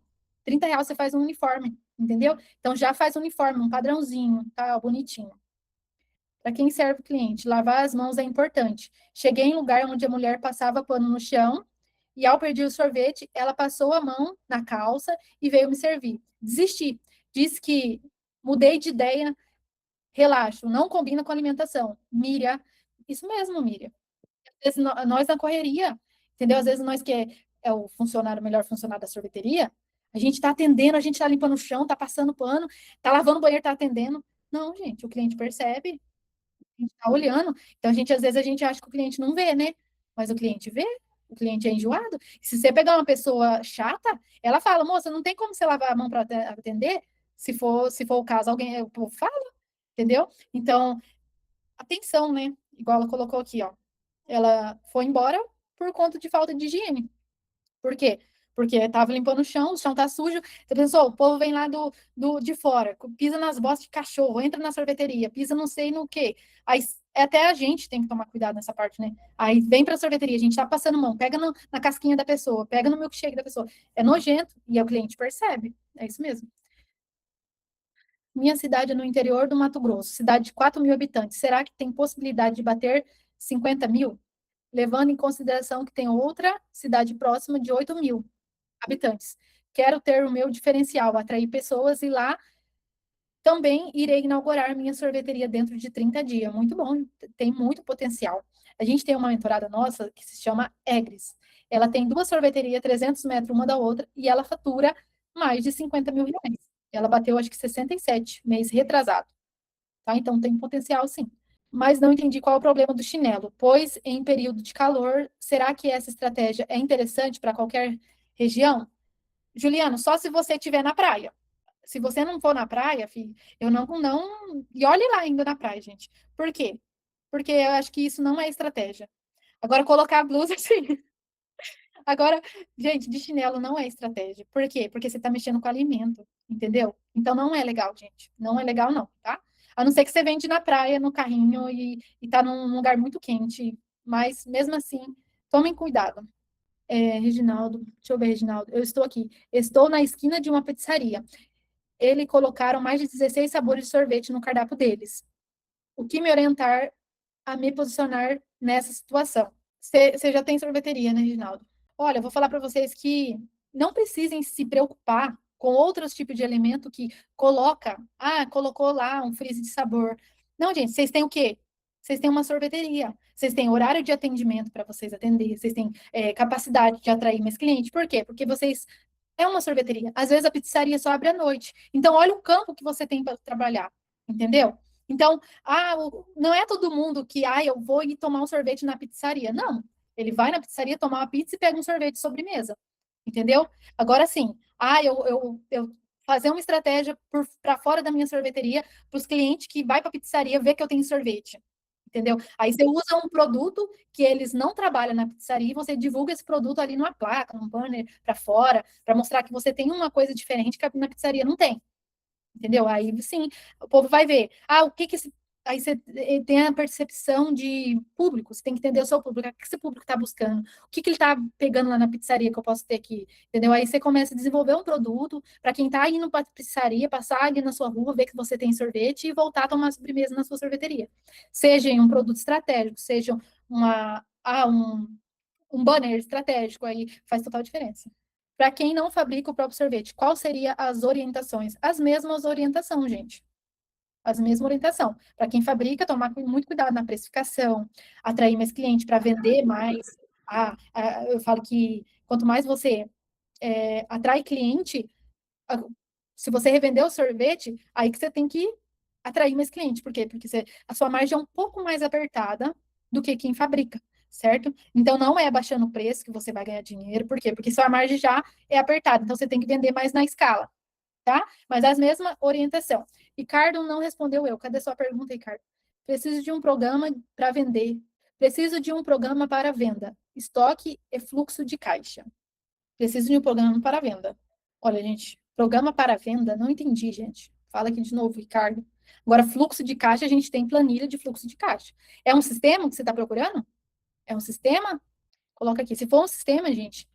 R$ 30 você faz um uniforme, entendeu? Então já faz um uniforme, um padrãozinho, tá? Bonitinho. Para quem serve o cliente, lavar as mãos é importante. Cheguei em lugar onde a mulher passava pano no chão e ao pedir o sorvete, ela passou a mão na calça e veio me servir. Desisti. Disse que mudei de ideia, relaxo, não combina com alimentação. Miriam, isso mesmo, Miriam. Às vezes nós na correria, entendeu? Às vezes nós que é o funcionário, o melhor funcionário da sorveteria, a gente está atendendo, a gente está limpando o chão, está passando pano, está lavando o banheiro, está atendendo. Não, gente, o cliente percebe, a gente está olhando. Então, às vezes, a gente acha que o cliente não vê, né? Mas o cliente vê, o cliente é enjoado. Se você pegar uma pessoa chata, ela fala, moça, não tem como você lavar a mão para atender? Se for o caso, alguém o povo fala, entendeu? Então, atenção, né? Igual ela colocou aqui, ó. Ela foi embora por conta de falta de higiene. Por quê? Porque estava limpando o chão tá sujo. Você pensou, o povo vem lá de fora, pisa nas bostas de cachorro, entra na sorveteria, pisa não sei no quê. Aí até a gente tem que tomar cuidado nessa parte, né? Aí vem para a sorveteria, a gente tá passando mão, pega na casquinha da pessoa, pega no milkshake da pessoa. É nojento e o cliente percebe. É isso mesmo. Minha cidade é no interior do Mato Grosso, cidade de 4 mil habitantes. Será que tem possibilidade de bater 50 mil? Levando em consideração que tem outra cidade próxima de 8 mil habitantes. Quero ter o meu diferencial, atrair pessoas e lá também irei inaugurar minha sorveteria dentro de 30 dias. Muito bom, tem muito potencial. A gente tem uma mentorada nossa que se chama Egres. Ela tem duas sorveterias, 300 metros uma da outra, e ela fatura mais de 50 mil reais. Ela bateu, acho que 67, mês retrasado. Tá? Então tem potencial, sim. Mas não entendi qual é o problema do chinelo, pois em período de calor, será que essa estratégia é interessante para qualquer região? Juliano, só se você estiver na praia. Se você não for na praia, filho, eu não. E olhe lá ainda na praia, gente. Por quê? Porque eu acho que isso não é estratégia. Agora, colocar a blusa assim. Agora, gente, de chinelo não é estratégia. Por quê? Porque você está mexendo com alimento, entendeu? Então não é legal, gente. Não é legal, não, tá? A não ser que você vende na praia, no carrinho e tá num lugar muito quente. Mas mesmo assim, tomem cuidado. Reginaldo, deixa eu ver, Reginaldo. Eu estou aqui. Estou na esquina de uma pizzaria. Eles colocaram mais de 16 sabores de sorvete no cardápio deles. O que me orientar a me posicionar nessa situação? Você já tem sorveteria, né, Reginaldo? Olha, eu vou falar para vocês que não precisem se preocupar com outros tipos de alimento que colocou lá um freeze de sabor. Não, gente, vocês têm o quê? Vocês têm uma sorveteria, vocês têm horário de atendimento para vocês atender, vocês têm capacidade de atrair mais clientes. Por quê? Porque vocês é uma sorveteria. Às vezes a pizzaria só abre à noite. Então, olha o campo que você tem para trabalhar, entendeu? Então, não é todo mundo que, eu vou ir tomar um sorvete na pizzaria. Não. Ele vai na pizzaria tomar uma pizza e pega um sorvete de sobremesa. Entendeu? Agora sim, eu fazer uma estratégia para fora da minha sorveteria para os clientes que vai para a pizzaria ver que eu tenho sorvete. Entendeu? Aí você usa um produto que eles não trabalham na pizzaria e você divulga esse produto ali numa placa, num banner para fora, para mostrar que você tem uma coisa diferente que na pizzaria não tem. Entendeu? Aí sim, o povo vai ver. O que que esse. Aí você tem a percepção de público, você tem que entender o seu público, o que esse público está buscando, o que ele está pegando lá na pizzaria que eu posso ter aqui, entendeu? Aí você começa a desenvolver um produto para quem está indo para a pizzaria, passar ali na sua rua, ver que você tem sorvete e voltar a tomar sobremesa na sua sorveteria. Seja em um produto estratégico, seja um banner estratégico, aí faz total diferença. Para quem não fabrica o próprio sorvete, qual seria as orientações? As mesmas orientações, gente. As mesmas orientações. Para quem fabrica, tomar muito cuidado na precificação, atrair mais cliente para vender mais. Eu falo que quanto mais você atrai cliente, se você revender o sorvete, aí que você tem que atrair mais cliente. Por quê? Porque a sua margem é um pouco mais apertada do que quem fabrica, certo? Então, não é abaixando o preço que você vai ganhar dinheiro. Por quê? Porque sua margem já é apertada. Então, você tem que vender mais na escala, tá? Mas a mesma orientação. Ricardo não respondeu eu. Cadê sua pergunta, Ricardo? Preciso de um programa para vender. Preciso de um programa para venda. Estoque e fluxo de caixa. Preciso de um programa para venda. Olha, gente, programa para venda, não entendi, gente. Fala aqui de novo, Ricardo. Agora, fluxo de caixa, a gente tem planilha de fluxo de caixa. É um sistema que você está procurando? É um sistema? Coloca aqui. Se for um sistema, gente,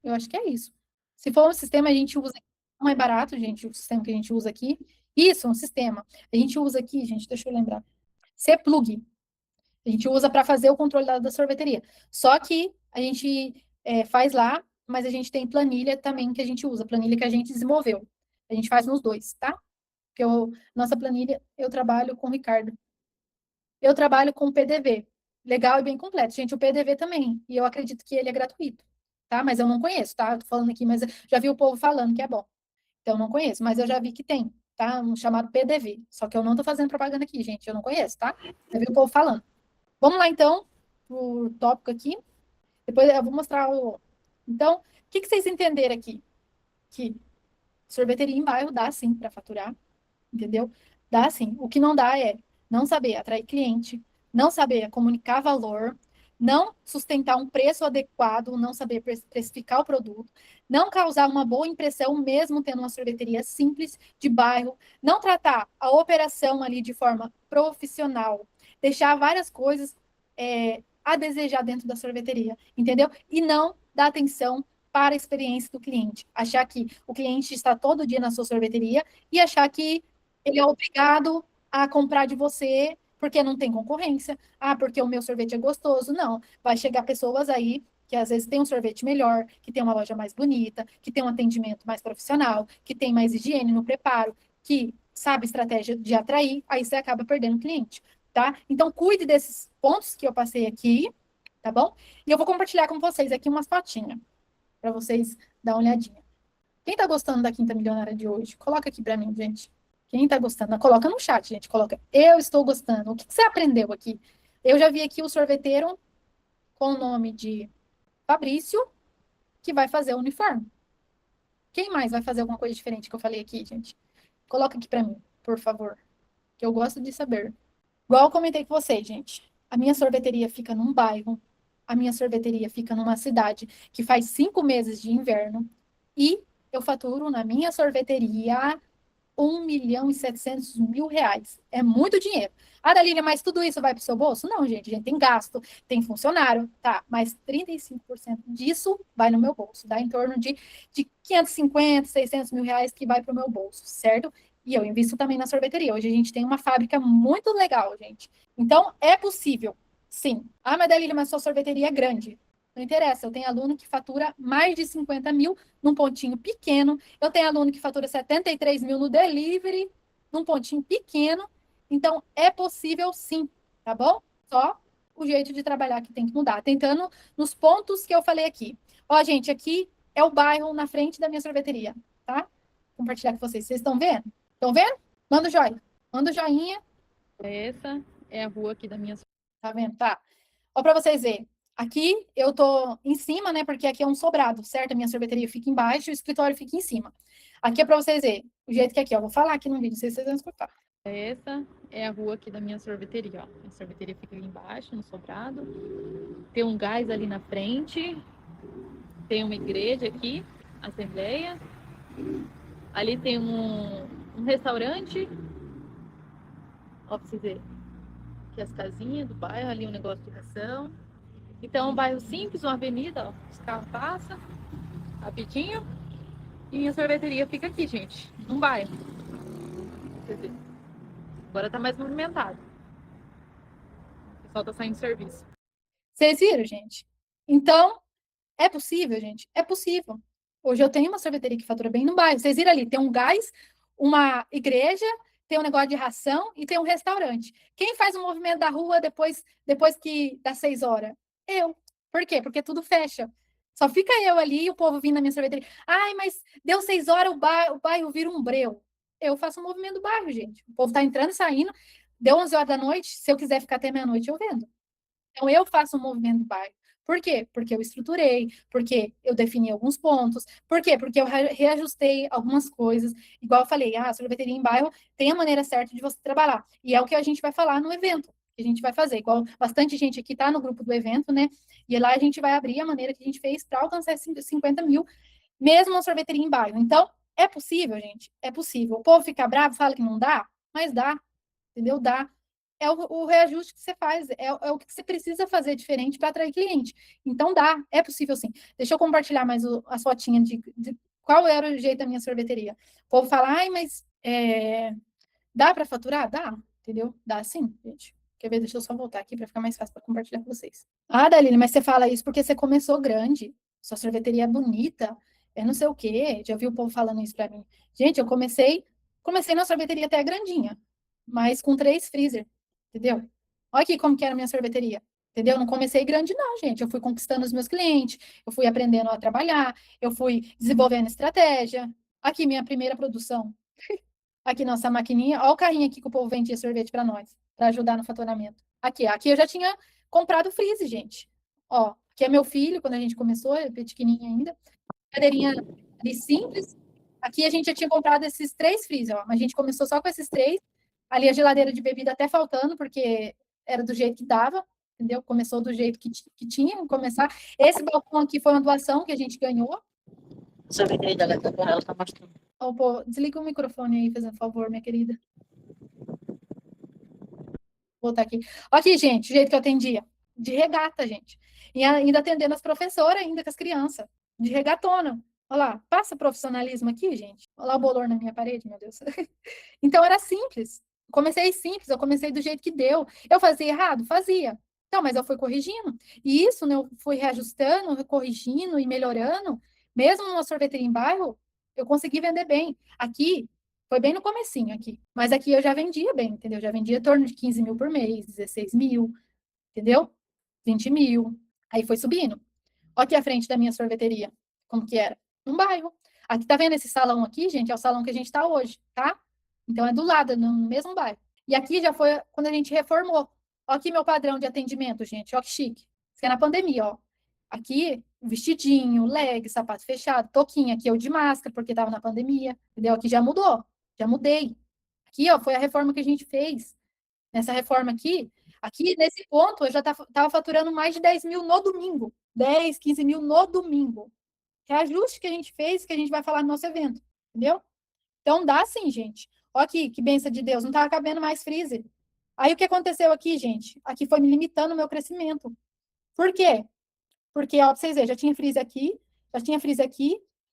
eu acho que é isso. Se for um sistema, a gente usa. Não é barato, gente, o sistema que a gente usa aqui. Isso, um sistema. A gente usa aqui, gente, deixa eu lembrar. C-Plug. A gente usa para fazer o controle da sorveteria. Só que a gente faz lá, mas a gente tem planilha também que a gente usa, planilha que a gente desenvolveu. A gente faz nos dois, tá? Porque nossa planilha, eu trabalho com o Ricardo. Eu trabalho com o PDV. Legal e bem completo. Gente, o PDV também. E eu acredito que ele é gratuito, tá? Mas eu não conheço, tá? Eu tô falando aqui, mas eu já vi o povo falando que é bom. Então, eu não conheço, mas eu já vi que tem, tá? Um chamado PDV. Só que eu não tô fazendo propaganda aqui, gente. Eu não conheço, tá? Já vi o povo falando. Vamos lá, então, o tópico aqui. Depois eu vou mostrar o. Então, o que vocês entenderam aqui? Que sorveteria em bairro dá sim para faturar, entendeu? Dá sim. O que não dá é não saber atrair cliente, não saber comunicar valor, não sustentar um preço adequado, não saber precificar o produto, não causar uma boa impressão, mesmo tendo uma sorveteria simples de bairro, não tratar a operação ali de forma profissional, deixar várias coisas a desejar dentro da sorveteria, entendeu? E não dar atenção para a experiência do cliente. Achar que o cliente está todo dia na sua sorveteria e achar que ele é obrigado a comprar de você porque não tem concorrência. Ah, porque o meu sorvete é gostoso. Não. Vai chegar pessoas aí que às vezes tem um sorvete melhor, que tem uma loja mais bonita, que tem um atendimento mais profissional, que tem mais higiene no preparo, que sabe estratégia de atrair, aí você acaba perdendo cliente, tá? Então, cuide desses pontos que eu passei aqui, tá bom? E eu vou compartilhar com vocês aqui umas fotinhas, para vocês dar uma olhadinha. Quem tá gostando da Quinta Milionária de hoje? Coloca aqui para mim, gente. Quem tá gostando? Coloca no chat, gente. Coloca, eu estou gostando. O que você aprendeu aqui? Eu já vi aqui o sorveteiro com o nome de Fabrício, que vai fazer o uniforme. Quem mais vai fazer alguma coisa diferente que eu falei aqui, gente? Coloca aqui para mim, por favor, que eu gosto de saber. Igual eu comentei com vocês, gente. A minha sorveteria fica num bairro, a minha sorveteria fica numa cidade que faz 5 meses de inverno e eu faturo na minha sorveteria 1.700.000 reais. É muito dinheiro. Ah, Dalília, mas tudo isso vai para o seu bolso? Não, gente. A gente tem gasto, tem funcionário, tá? Mas 35% disso vai no meu bolso. Dá em torno de 550, 600 mil reais que vai para o meu bolso, certo? E eu invisto também na sorveteria. Hoje a gente tem uma fábrica muito legal, gente. Então, é possível, sim. Ah, mas Dalília, mas sua sorveteria é grande. Não interessa, eu tenho aluno que fatura mais de 50 mil num pontinho pequeno. Eu tenho aluno que fatura 73 mil no delivery, num pontinho pequeno. Então, é possível sim, tá bom? Só o jeito de trabalhar que tem que mudar. Tentando nos pontos que eu falei aqui. Ó, gente, aqui é o bairro na frente da minha sorveteria, tá? Vou compartilhar com vocês. Vocês estão vendo? Estão vendo? Manda o joinha. Manda o joinha. Essa é a rua aqui da minha. Tá vendo? Tá. Ó, para vocês verem. Aqui eu tô em cima, né? Porque aqui é um sobrado, certo? A minha sorveteria fica embaixo e o escritório fica em cima. Aqui é para vocês verem. O jeito que é aqui, ó. Vou falar aqui no vídeo, não sei se vocês vão escutar. Essa é a rua aqui da minha sorveteria, ó. A sorveteria fica ali embaixo, no sobrado. Tem um gás ali na frente. Tem uma igreja aqui, assembleia. Ali tem um restaurante. Ó, pra vocês verem. Aqui as casinhas do bairro, ali um negócio de ração. Então, um bairro simples, uma avenida, ó. Os carros passam rapidinho. E minha sorveteria fica aqui, gente, num bairro. Quer dizer, agora tá mais movimentado. O pessoal tá saindo de serviço. Vocês viram, gente? Então, é possível, gente? É possível. Hoje eu tenho uma sorveteria que fatura bem no bairro. Vocês viram ali? Tem um gás, uma igreja, tem um negócio de ração e tem um restaurante. Quem faz o movimento da rua depois que das 6 horas? Eu. Por quê? Porque tudo fecha. Só fica eu ali e o povo vindo na minha sorveteria. Ai, mas deu 6 horas, o bairro vira um breu. Eu faço um movimento do bairro, gente. O povo tá entrando e saindo. Deu 11 horas da noite, se eu quiser ficar até meia-noite, eu vendo. Então, eu faço um movimento do bairro. Por quê? Porque eu estruturei, porque eu defini alguns pontos. Por quê? Porque eu reajustei algumas coisas. Igual eu falei, a sorveteria em bairro tem a maneira certa de você trabalhar. E é o que a gente vai falar no evento, que a gente vai fazer. Igual bastante gente aqui está no grupo do evento, né? E lá a gente vai abrir a maneira que a gente fez para alcançar 50 mil, mesmo uma sorveteria em bairro. Então, é possível, gente. É possível. O povo fica bravo, fala que não dá, mas dá. Entendeu? Dá. É o reajuste que você faz, é o que você precisa fazer diferente para atrair cliente. Então dá, é possível sim. Deixa eu compartilhar mais a fotinha de qual era o jeito da minha sorveteria. O povo fala, ai, mas dá para faturar? Dá, entendeu? Dá sim, gente. Quer ver? Deixa eu só voltar aqui para ficar mais fácil para compartilhar com vocês. Ah, Dalila, mas você fala isso porque você começou grande. Sua sorveteria é bonita, é não sei o quê. Já viu o povo falando isso para mim. Gente, eu comecei na sorveteria até grandinha, mas com 3 freezer, entendeu? Olha aqui como que era a minha sorveteria, entendeu? Não comecei grande não, gente. Eu fui conquistando os meus clientes, eu fui aprendendo a trabalhar, eu fui desenvolvendo estratégia. Aqui, minha primeira produção. Aqui, nossa maquininha. Olha o carrinho aqui que o povo vendia sorvete para nós, para ajudar no faturamento. Aqui eu já tinha comprado freezer, gente. Ó, aqui é meu filho, quando a gente começou, é pequenininho ainda. Cadeirinha ali simples. Aqui a gente já tinha comprado esses 3 freezer, ó. Mas a gente começou só com esses 3. Ali a geladeira de bebida até faltando, porque era do jeito que dava, entendeu? Começou do jeito que tinha que começar. Esse balcão aqui foi uma doação que a gente ganhou. Sorveteria da Gata ela tá mostrando. Oh, pô, desliga o microfone aí, fazendo favor, minha querida. Vou botar aqui. Aqui, gente, o jeito que eu atendia. De regata, gente. E ainda atendendo as professoras, ainda com as crianças. De regatona. Olha lá, passa profissionalismo aqui, gente. Olha lá o bolor na minha parede, meu Deus. Então era simples. Comecei simples, eu comecei do jeito que deu. Eu fazia errado? Fazia. Então, mas eu fui corrigindo. E isso, né, eu fui reajustando, corrigindo e melhorando. Mesmo numa sorveteria em bairro, eu consegui vender bem. Aqui, foi bem no comecinho aqui. Mas aqui eu já vendia bem, entendeu? Já vendia em torno de 15 mil por mês, 16 mil, entendeu? 20 mil. Aí foi subindo. Olha aqui a frente da minha sorveteria, como que era. Um bairro. Aqui, tá vendo esse salão aqui, gente? É o salão que a gente tá hoje, tá? Então é do lado, no mesmo bairro. E aqui já foi quando a gente reformou. Olha aqui meu padrão de atendimento, gente. Olha que chique. Isso é na pandemia, ó. Aqui, vestidinho, leg, sapato fechado, toquinha. Aqui eu de máscara, porque tava na pandemia. Entendeu? Aqui já mudou. Já mudei. Aqui, ó, foi a reforma que a gente fez. Nessa reforma aqui nesse ponto, eu já tava faturando mais de 10 mil no domingo. 10, 15 mil no domingo. Reajuste que a gente fez, que a gente vai falar no nosso evento. Entendeu? Então, dá sim, gente. Olha aqui, que benção de Deus. Não tava cabendo mais freezer. Aí, o que aconteceu aqui, gente? Aqui foi me limitando o meu crescimento. Por quê? Porque, ó, pra vocês verem, já tinha freezer aqui,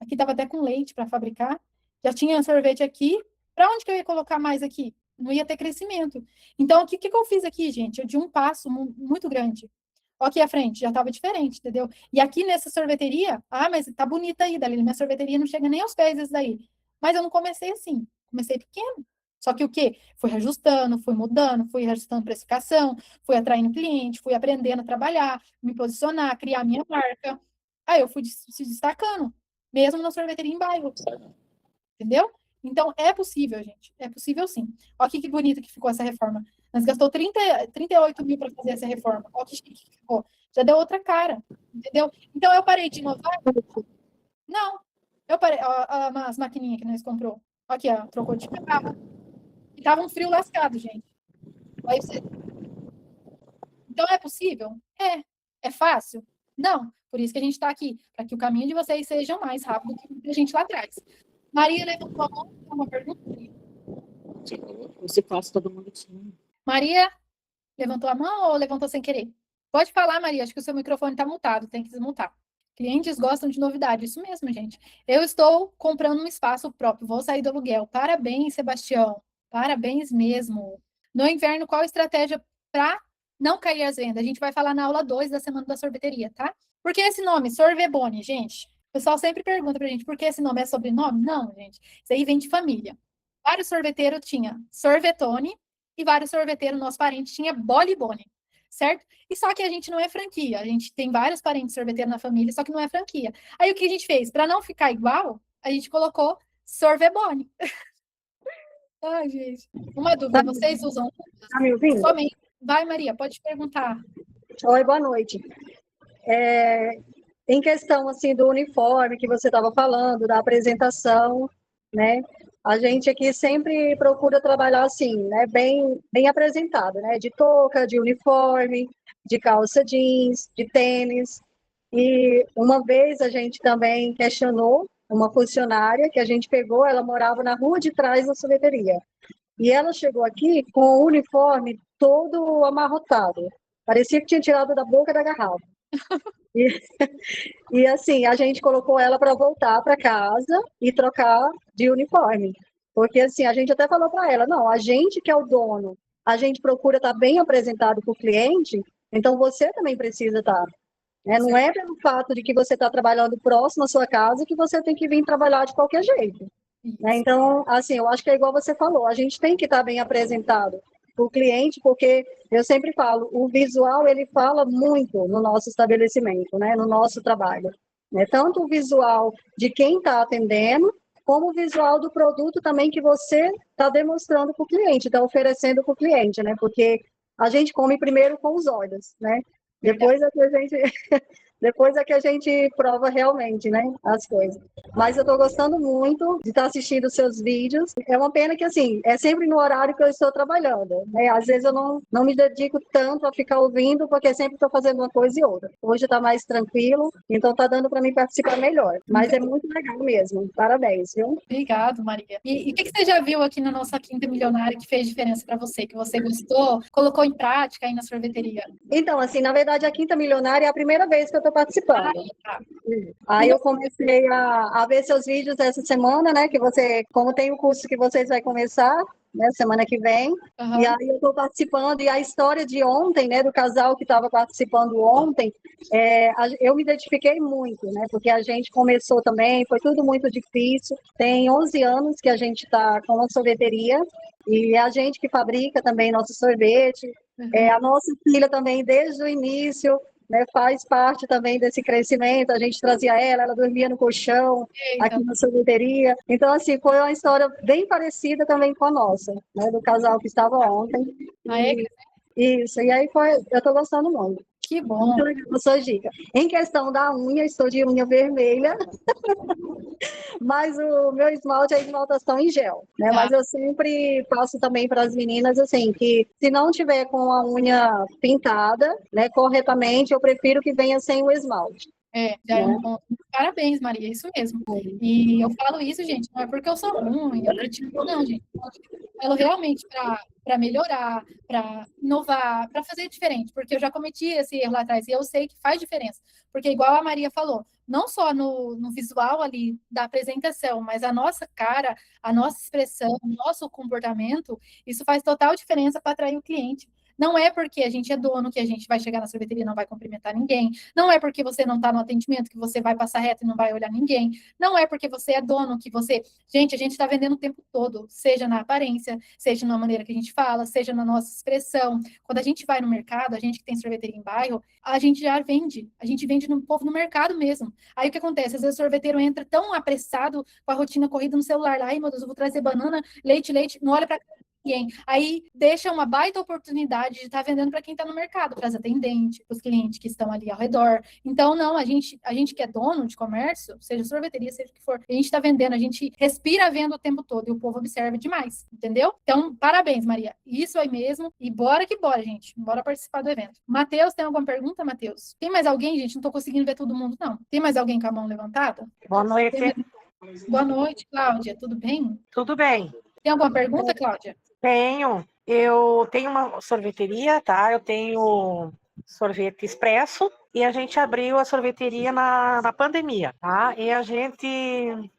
aqui tava até com leite para fabricar, já tinha sorvete aqui. Para onde que eu ia colocar mais aqui? Não ia ter crescimento. Então, o que eu fiz aqui, gente? Eu dei um passo muito grande. Ó, aqui à frente, já estava diferente, entendeu? E aqui nessa sorveteria, mas tá bonita aí, Dalila. Minha sorveteria não chega nem aos pés desse daí. Mas eu não comecei assim, comecei pequeno. Só que o quê? Fui reajustando, fui mudando, fui reajustando precificação, fui atraindo cliente, fui aprendendo a trabalhar, me posicionar, criar minha marca. Aí eu fui se destacando, mesmo na sorveteria em bairro. Entendeu? Então, é possível, gente. É possível sim. Olha aqui que bonito que ficou essa reforma. Nós gastou 38 mil para fazer essa reforma. Olha que chique que ficou. Já deu outra cara. Entendeu? Então, eu parei de inovar? Não. Eu parei. Ó, as maquininhas que nós comprou. Aqui, ó. Trocou de carro. E tava um frio lascado, gente. Aí você... Então, é possível? É. É fácil? Não. Por isso que a gente está aqui. Para que o caminho de vocês seja mais rápido que a gente lá atrás. Maria levantou a mão, uma pergunta? Você faz todo mundo tinha. Maria levantou a mão ou levantou sem querer? Pode falar, Maria, acho que o seu microfone está mutado, tem que desmutar. Clientes gostam de novidade, isso mesmo, gente. Eu estou comprando um espaço próprio, vou sair do aluguel. Parabéns, Sebastião. Parabéns mesmo. No inverno, qual a estratégia para não cair as vendas? A gente vai falar na aula 2 da Semana da Sorveteria, tá? Por que esse nome? Sorveboni, gente. O pessoal sempre pergunta pra gente, por que esse nome é sobrenome? Não, gente. Isso aí vem de família. Vários sorveteiros tinha Sorvetone e vários sorveteiros, nosso parente, tinha Bolibone. certo? E só que a gente não é franquia, a gente tem vários parentes sorveteiros na família, só que não é franquia. Aí o que a gente fez? Para não ficar igual, a gente colocou Sorvebone. Ai, gente. Uma dúvida, vocês usam Tá me ouvindo? somente... Vai, Maria, pode perguntar. Oi, boa noite. Em questão assim do uniforme que você estava falando, da apresentação, né? A gente aqui sempre procura trabalhar assim, né? Bem apresentado, né? De touca, de uniforme, de calça jeans, de tênis. E uma vez a gente também questionou uma funcionária que a gente pegou, ela morava na rua de trás da sorveteria. E ela chegou aqui com o uniforme todo amarrotado. Parecia que tinha tirado da boca da garrafa. E, e assim, a gente colocou ela para voltar para casa e trocar de uniforme. Porque assim, a gente até falou para ela, não, a gente que é o dono, a gente procura estar bem apresentado para o cliente, então você também precisa estar. Né? Não é pelo fato de que você está trabalhando próximo à sua casa que você tem que vir trabalhar de qualquer jeito. Né? Então, assim, eu acho que é igual você falou, a gente tem que estar bem apresentado para o cliente, porque eu sempre falo, o visual ele fala muito no nosso estabelecimento, né? No nosso trabalho. Né? Tanto o visual de quem está atendendo, como o visual do produto também que você está demonstrando para o cliente, está oferecendo para o cliente, né? Porque a gente come primeiro com os olhos, né? Depois é que a gente depois é que a gente prova realmente, né, as coisas. Mas eu estou gostando muito de estar assistindo os seus vídeos. É uma pena que, assim, é sempre no horário que eu estou trabalhando. Né? Às vezes eu não me dedico tanto a ficar ouvindo, porque sempre estou fazendo uma coisa e outra. Hoje está mais tranquilo, então está dando para mim participar melhor. Mas é muito legal mesmo. Parabéns, viu? Obrigado, Maria. E o que você já viu aqui na nossa Quinta Milionária que fez diferença para você, que você gostou, colocou em prática aí na sorveteria? Então, assim, na verdade, a Quinta Milionária é a primeira vez que eu estou participando. Tá. Aí eu comecei a ver seus vídeos essa semana, né? Que você, como tem o curso que vocês vai começar, né? Semana que vem. Uhum. E aí eu estou participando. E a história de ontem, né? Do casal que estava participando ontem, eu me identifiquei muito, né? Porque a gente começou também, foi tudo muito difícil. Tem 11 anos que a gente está com a sorveteria. E é a gente que fabrica também nosso sorvete. A nossa filha também, desde o início, né, faz parte também desse crescimento. A gente trazia ela dormia no colchão, aqui na sorveteria. Então, assim, foi uma história bem parecida também com a nossa, né, do casal que estava ontem. Isso, e aí eu estou gostando muito. Que bom. Muito legal a sua dica. Em questão da unha, estou de unha vermelha, mas o meu esmalte é esmaltação em gel, né? Mas eu sempre passo também para as meninas, assim, que se não tiver com a unha pintada, né, corretamente, eu prefiro que venha sem o esmalte. Já é um ponto. Parabéns, Maria, isso mesmo. E eu falo isso, gente, não é porque eu sou ruim, eu critico, não, gente. Eu falo realmente para melhorar, para inovar, para fazer diferente, porque eu já cometi esse erro lá atrás e eu sei que faz diferença. Porque, igual a Maria falou, não só no visual ali da apresentação, mas a nossa cara, a nossa expressão, o nosso comportamento, isso faz total diferença para atrair o cliente. Não é porque a gente é dono que a gente vai chegar na sorveteria e não vai cumprimentar ninguém. Não é porque você não está no atendimento que você vai passar reto e não vai olhar ninguém. Não é porque você é dono que você... Gente, a gente está vendendo o tempo todo, seja na aparência, seja na maneira que a gente fala, seja na nossa expressão. Quando a gente vai no mercado, a gente que tem sorveteria em bairro, a gente já vende. A gente vende no povo no mercado mesmo. Aí o que acontece? Às vezes o sorveteiro entra tão apressado com a rotina corrida no celular. Ai, meu Deus, eu vou trazer banana, leite, não olha para ninguém. Aí deixa uma baita oportunidade de estar vendendo para quem está no mercado, para as atendentes, para os clientes que estão ali ao redor. Então, não, a gente que é dono de comércio, seja sorveteria, seja o que for, a gente está vendendo, a gente respira a venda o tempo todo e o povo observa demais, entendeu? Então, parabéns, Maria. Isso aí mesmo. E bora que bora, gente. Bora participar do evento. Matheus, tem alguma pergunta, Matheus? Tem mais alguém, gente? Não estou conseguindo ver todo mundo, não. Tem mais alguém com a mão levantada? Boa noite. Boa noite, Cláudia. Tudo bem? Tudo bem. Tem alguma pergunta, Cláudia? Tenho. Eu tenho uma sorveteria, tá? Eu tenho sorvete expresso e a gente abriu a sorveteria na pandemia, tá? E a gente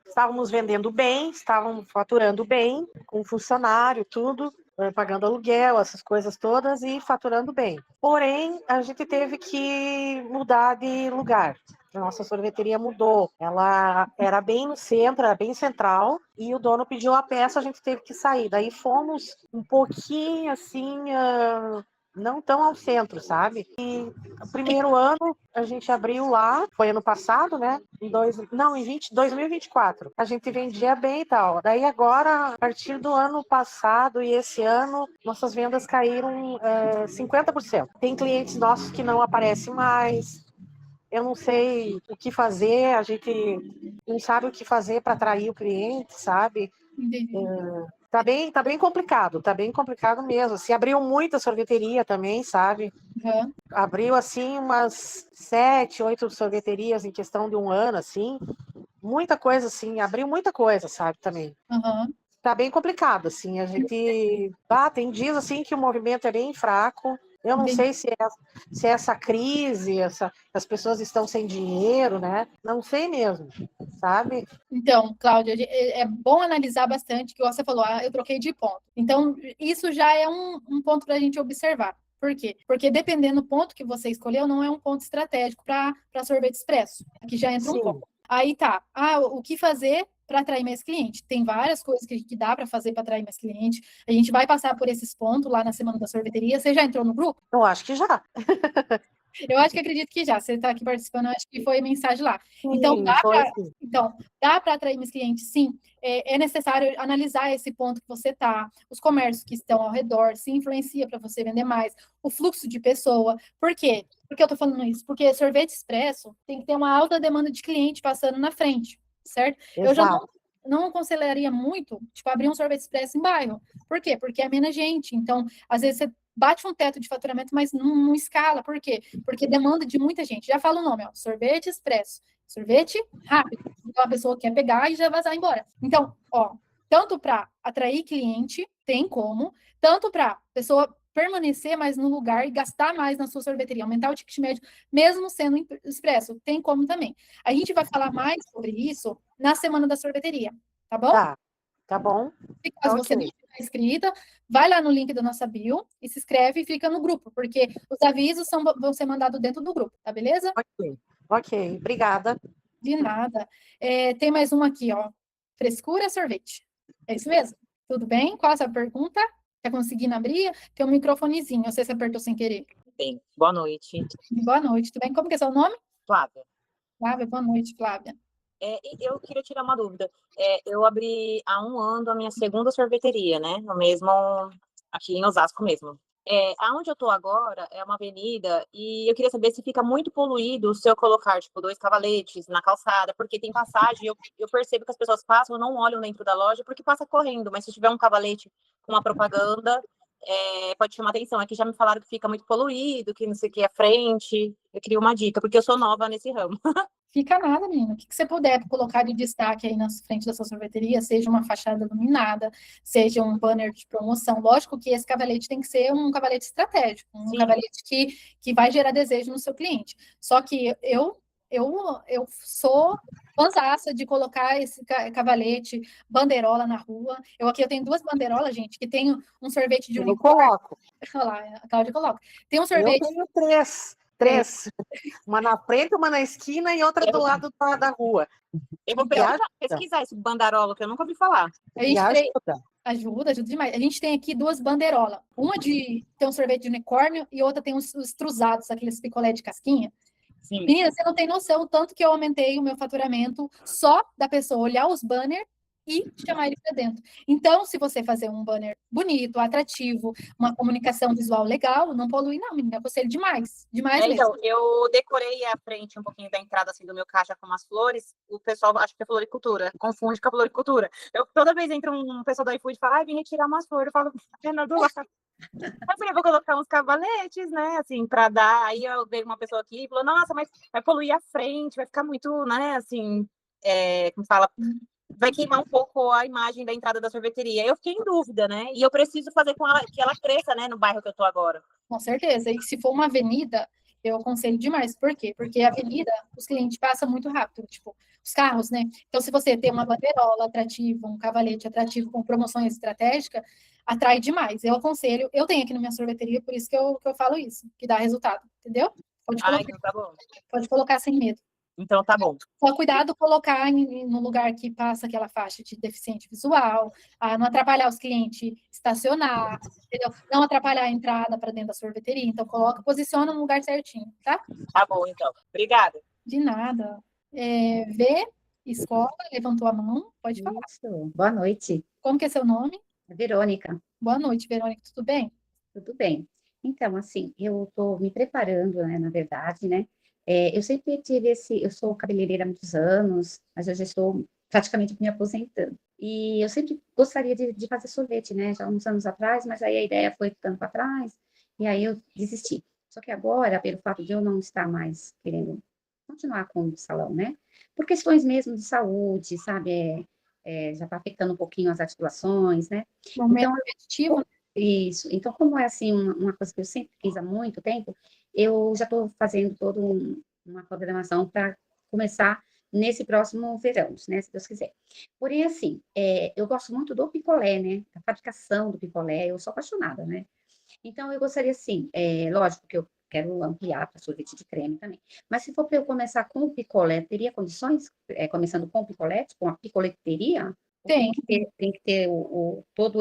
estávamos vendendo bem, estávamos faturando bem, com funcionário, tudo, pagando aluguel, essas coisas todas e faturando bem. Porém, a gente teve que mudar de lugar. A nossa sorveteria mudou. Ela era bem no centro, era bem central, e o dono pediu a peça, a gente teve que sair. Daí fomos um pouquinho assim, não estão ao centro, sabe? E o primeiro ano a gente abriu lá, foi ano passado, né? Em 2024. A gente vendia bem e tal. Daí agora, a partir do ano passado e esse ano, nossas vendas caíram 50%. Tem clientes nossos que não aparecem mais. Eu não sei o que fazer, a gente não sabe o que fazer para atrair o cliente, sabe? Entendi. Tá bem complicado mesmo. Se abriu muita sorveteria também, sabe? Aham. Abriu, assim, umas 7, 8 sorveterias em questão de um ano, assim. Muita coisa, assim, abriu muita coisa, sabe, também. Aham. Tá bem complicado, assim, a gente... tem dias, assim, que o movimento é bem fraco. Eu não Entendi. sei se é essa crise, as pessoas estão sem dinheiro, né? Não sei mesmo, sabe? Então, Cláudia, é bom analisar bastante, que você falou, eu troquei de ponto. Então, isso já é um ponto para a gente observar. Por quê? Porque dependendo do ponto que você escolheu, não é um ponto estratégico para sorvete expresso. Aqui já entra um Sim, ponto. Aí tá, o que fazer para atrair mais cliente? Tem várias coisas que dá para fazer para atrair mais cliente. A gente vai passar por esses pontos lá na Semana da Sorveteria. Você já entrou no grupo? eu acho que já. Eu acho que acredito que já. Você está aqui participando, eu acho que foi mensagem lá. Então, Sim, foi sim. dá para atrair mais clientes, sim. É necessário analisar esse ponto que você está, os comércios que estão ao redor, se influencia para você vender mais, o fluxo de pessoa. Por quê? Por que eu estou falando isso? Porque sorvete expresso tem que ter uma alta demanda de cliente passando na frente, certo? Eu já Exato. não aconselharia muito, tipo, abrir um sorvete expresso em bairro. Por quê? Porque é menos gente. Então, às vezes você bate um teto de faturamento, mas não escala. Por quê? Porque demanda de muita gente. Já fala o nome, ó, sorvete expresso. Sorvete rápido. Então, a pessoa quer pegar e já vazar embora. Então, ó, tanto para atrair cliente, tem como, tanto para pessoa permanecer mais no lugar e gastar mais na sua sorveteria, aumentar o ticket médio, mesmo sendo expresso, tem como também. A gente vai falar mais sobre isso na Semana da Sorveteria, tá bom? Tá bom. E caso você não Ok. estiver inscrita, vai lá no link da nossa bio e se inscreve e fica no grupo, porque os avisos vão ser mandados dentro do grupo, tá beleza? Ok, obrigada. De nada. Tem mais uma aqui, ó. Frescura sorvete. É isso mesmo? Tudo bem? Qual a sua pergunta? Tá conseguindo abrir? Tem um microfonezinho, não sei se apertou sem querer. Bem, boa noite, Boa noite, tudo bem? Como que é seu nome? Flávia. Flávia, boa noite, Flávia. Eu queria tirar uma dúvida. Eu abri há um ano a minha segunda sorveteria, né? No mesmo, aqui em Osasco mesmo. Aonde eu tô agora é uma avenida e eu queria saber se fica muito poluído se eu colocar, tipo, 2 cavaletes na calçada, porque tem passagem, eu percebo que as pessoas passam, não olham dentro da loja porque passa correndo, mas se tiver um cavalete com uma propaganda, pode chamar atenção. Aqui já me falaram que fica muito poluído, que não sei o que é frente. Eu queria uma dica, porque eu sou nova nesse ramo. Fica nada, menina. O que você puder colocar de destaque aí na frente da sua sorveteria, seja uma fachada iluminada, seja um banner de promoção. Lógico que esse cavalete tem que ser um cavalete estratégico, um Sim. cavalete que vai gerar desejo no seu cliente. Só que eu sou fãzaça de colocar esse cavalete, bandeirola na rua. Eu tenho 2 bandeirolas, gente, que tem um sorvete de Eu unicórnio. coloco. Olha lá, a Cláudia coloca. Tem um Eu sorvete. tenho 3. 3. Uma na frente, uma na esquina e outra do lado da rua. Eu vou E ajuda. pesquisar esse bandarola, que eu nunca ouvi falar. A E gente ajuda. ajuda demais. A gente tem aqui 2 bandeirolas. Uma tem um sorvete de unicórnio e outra tem os truzados, aqueles picolé de casquinha. Sim. Menina, você não tem noção o tanto que eu aumentei o meu faturamento só da pessoa olhar os banners e chamar ele para dentro. Então, se você fazer um banner bonito, atrativo, uma comunicação visual legal, não polui não, menina. Eu aconselho demais. Demais mesmo. Então, eu decorei a frente um pouquinho da entrada assim, do meu caixa com umas flores. O pessoal acha que é floricultura, confunde com a floricultura. Toda vez entra um pessoal do iFood e fala, vim retirar umas flores. Eu falo, Renan, do lado. Eu vou colocar uns cavaletes, né, assim, para dar. Aí eu vejo uma pessoa aqui e falou, nossa, mas vai poluir a frente, vai ficar muito, né, assim, como fala, vai queimar um pouco a imagem da entrada da sorveteria. Eu fiquei em dúvida, né, e eu preciso fazer que ela cresça, né, no bairro que eu tô agora. Com certeza. E se for uma avenida, eu aconselho demais. Por quê? Porque a avenida, os clientes passam muito rápido, tipo, os carros, né? Então, se você tem uma bandeirola atrativa, um cavalete atrativo com promoções estratégicas, atrai demais. Eu aconselho, eu tenho aqui na minha sorveteria, por isso que eu falo isso, que dá resultado, entendeu? Pode colocar, Então tá bom. pode colocar sem medo. Então tá bom. Só cuidado colocar no lugar que passa aquela faixa de deficiente visual, não atrapalhar os clientes estacionar, entendeu? Não atrapalhar a entrada para dentro da sorveteria. Então, posiciona no lugar certinho, tá? Tá bom, então. Obrigada. De nada. V, escola, levantou a mão, pode falar. Isso. Boa noite, Como que é seu nome? Verônica. Boa noite, Verônica, tudo bem? Tudo bem? Então, assim, eu estou me preparando, né, na verdade, né? Eu sempre tive eu sou cabeleireira há muitos anos, mas eu já estou praticamente me aposentando. E eu sempre gostaria de fazer sorvete, né? Já uns anos atrás, mas aí a ideia foi ficando para trás, e aí eu desisti. Só que agora, pelo fato de eu não estar mais querendo continuar com o salão, né? Por questões mesmo de saúde, sabe? Já está afetando um pouquinho as articulações, né? Momento Então, repetitivo. isso. Então, como é assim uma coisa que eu sempre quis há muito tempo, eu já estou fazendo toda uma programação para começar nesse próximo verão, né, se Deus quiser. Porém, assim, eu gosto muito do picolé, né, da fabricação do picolé, eu sou apaixonada, né. Então, eu gostaria, assim, lógico que eu quero ampliar para sorvete de creme também, mas se for para eu começar com o picolé, teria condições, começando com o picolé, com a picoleteria? Ou Tem. tem que ter todo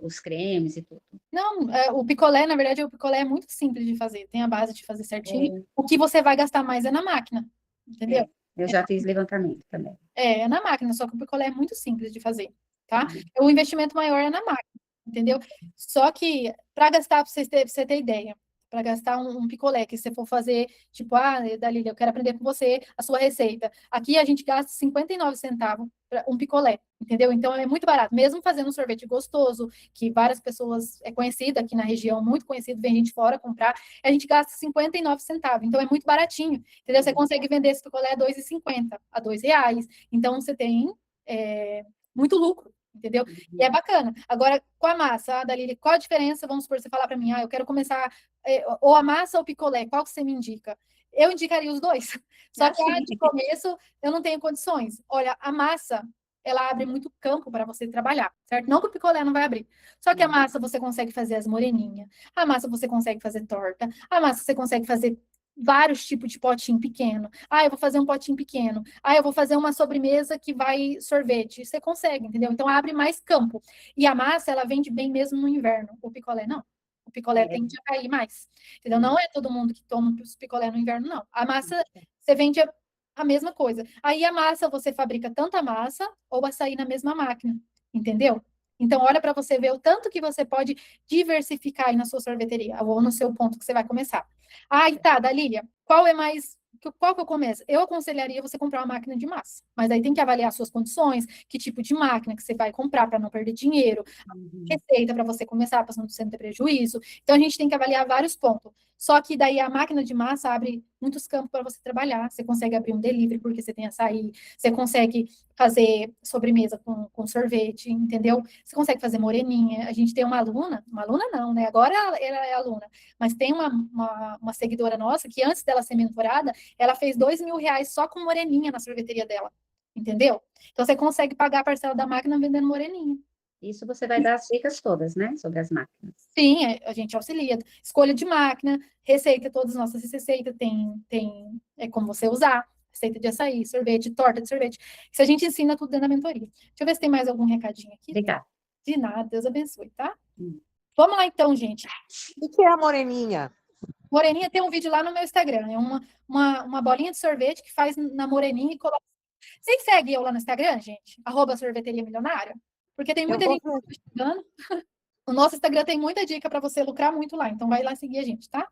os cremes e tudo? Não, o picolé, na verdade, o picolé é muito simples de fazer. Tem a base de fazer certinho. É. O que você vai gastar mais é na máquina, entendeu? Eu já fiz levantamento também. É na máquina, só que o picolé é muito simples de fazer, tá? O investimento maior é na máquina, entendeu? Só que, para gastar, para você ter ideia, para gastar um picolé, que você for fazer, tipo, Dalila, eu quero aprender com você a sua receita. Aqui a gente gasta 59 centavos para um picolé, entendeu? Então é muito barato. Mesmo fazendo um sorvete gostoso, que várias pessoas é conhecido aqui na região, muito conhecido, vem gente fora comprar, a gente gasta 59 centavos. Então é muito baratinho, entendeu? Você consegue vender esse picolé a R$2,50, a R$2. Então você tem muito lucro. Entendeu? E é bacana. Agora, com a massa, Dalila, qual a diferença? Vamos supor, você falar para mim, eu quero começar ou a massa ou o picolé, qual que você me indica? Eu indicaria os dois. Só que de começo eu não tenho condições. Olha, a massa, ela abre muito campo para você trabalhar, certo? Não que o picolé não vai abrir. Só que a massa você consegue fazer as moreninhas, a massa você consegue fazer torta, a massa você consegue fazer vários tipos de potinho pequeno. Eu vou fazer um potinho pequeno. Eu vou fazer uma sobremesa que vai sorvete. Você consegue, entendeu? Então abre mais campo. E a massa, ela vende bem mesmo no inverno. O picolé não. O picolé tende a cair mais. Entendeu? Não é todo mundo que toma picolé no inverno, não. A massa, você vende a mesma coisa. Aí a massa, você fabrica tanto a massa ou açaí na mesma máquina. Entendeu? Então, olha para você ver o tanto que você pode diversificar aí na sua sorveteria, ou no seu ponto que você vai começar. Tá, Dalília, qual que eu começo? Eu aconselharia você comprar uma máquina de massa, mas aí tem que avaliar suas condições, que tipo de máquina que você vai comprar para não perder dinheiro, receita para você começar, para você não ter prejuízo. Então, a gente tem que avaliar vários pontos. Só que daí a máquina de massa abre muitos campos para você trabalhar. Você consegue abrir um delivery, porque você tem açaí. Você consegue fazer sobremesa com sorvete, entendeu? Você consegue fazer moreninha. A gente tem uma aluna não, né? Agora ela é aluna, mas tem uma seguidora nossa que antes dela ser mentorada, ela fez R$2.000 só com moreninha na sorveteria dela, entendeu? Então, você consegue pagar a parcela da máquina vendendo moreninha. Isso você vai dar as dicas todas, né? Sobre as máquinas. Sim, a gente auxilia. Escolha de máquina, receita, todas as nossas receitas tem como você usar. Receita de açaí, sorvete, torta de sorvete. Isso a gente ensina tudo dentro da mentoria. Deixa eu ver se tem mais algum recadinho aqui. Obrigada. De nada, Deus abençoe, tá? Vamos lá então, gente. O que é a moreninha? Moreninha tem um vídeo lá no meu Instagram. É uma bolinha de sorvete que faz na moreninha e coloca. Vocês seguem eu lá no Instagram, gente? @sorveteria milionária? Porque tem muita gente estudando. O nosso Instagram tem muita dica para você lucrar muito lá. Então, vai lá seguir a gente, tá?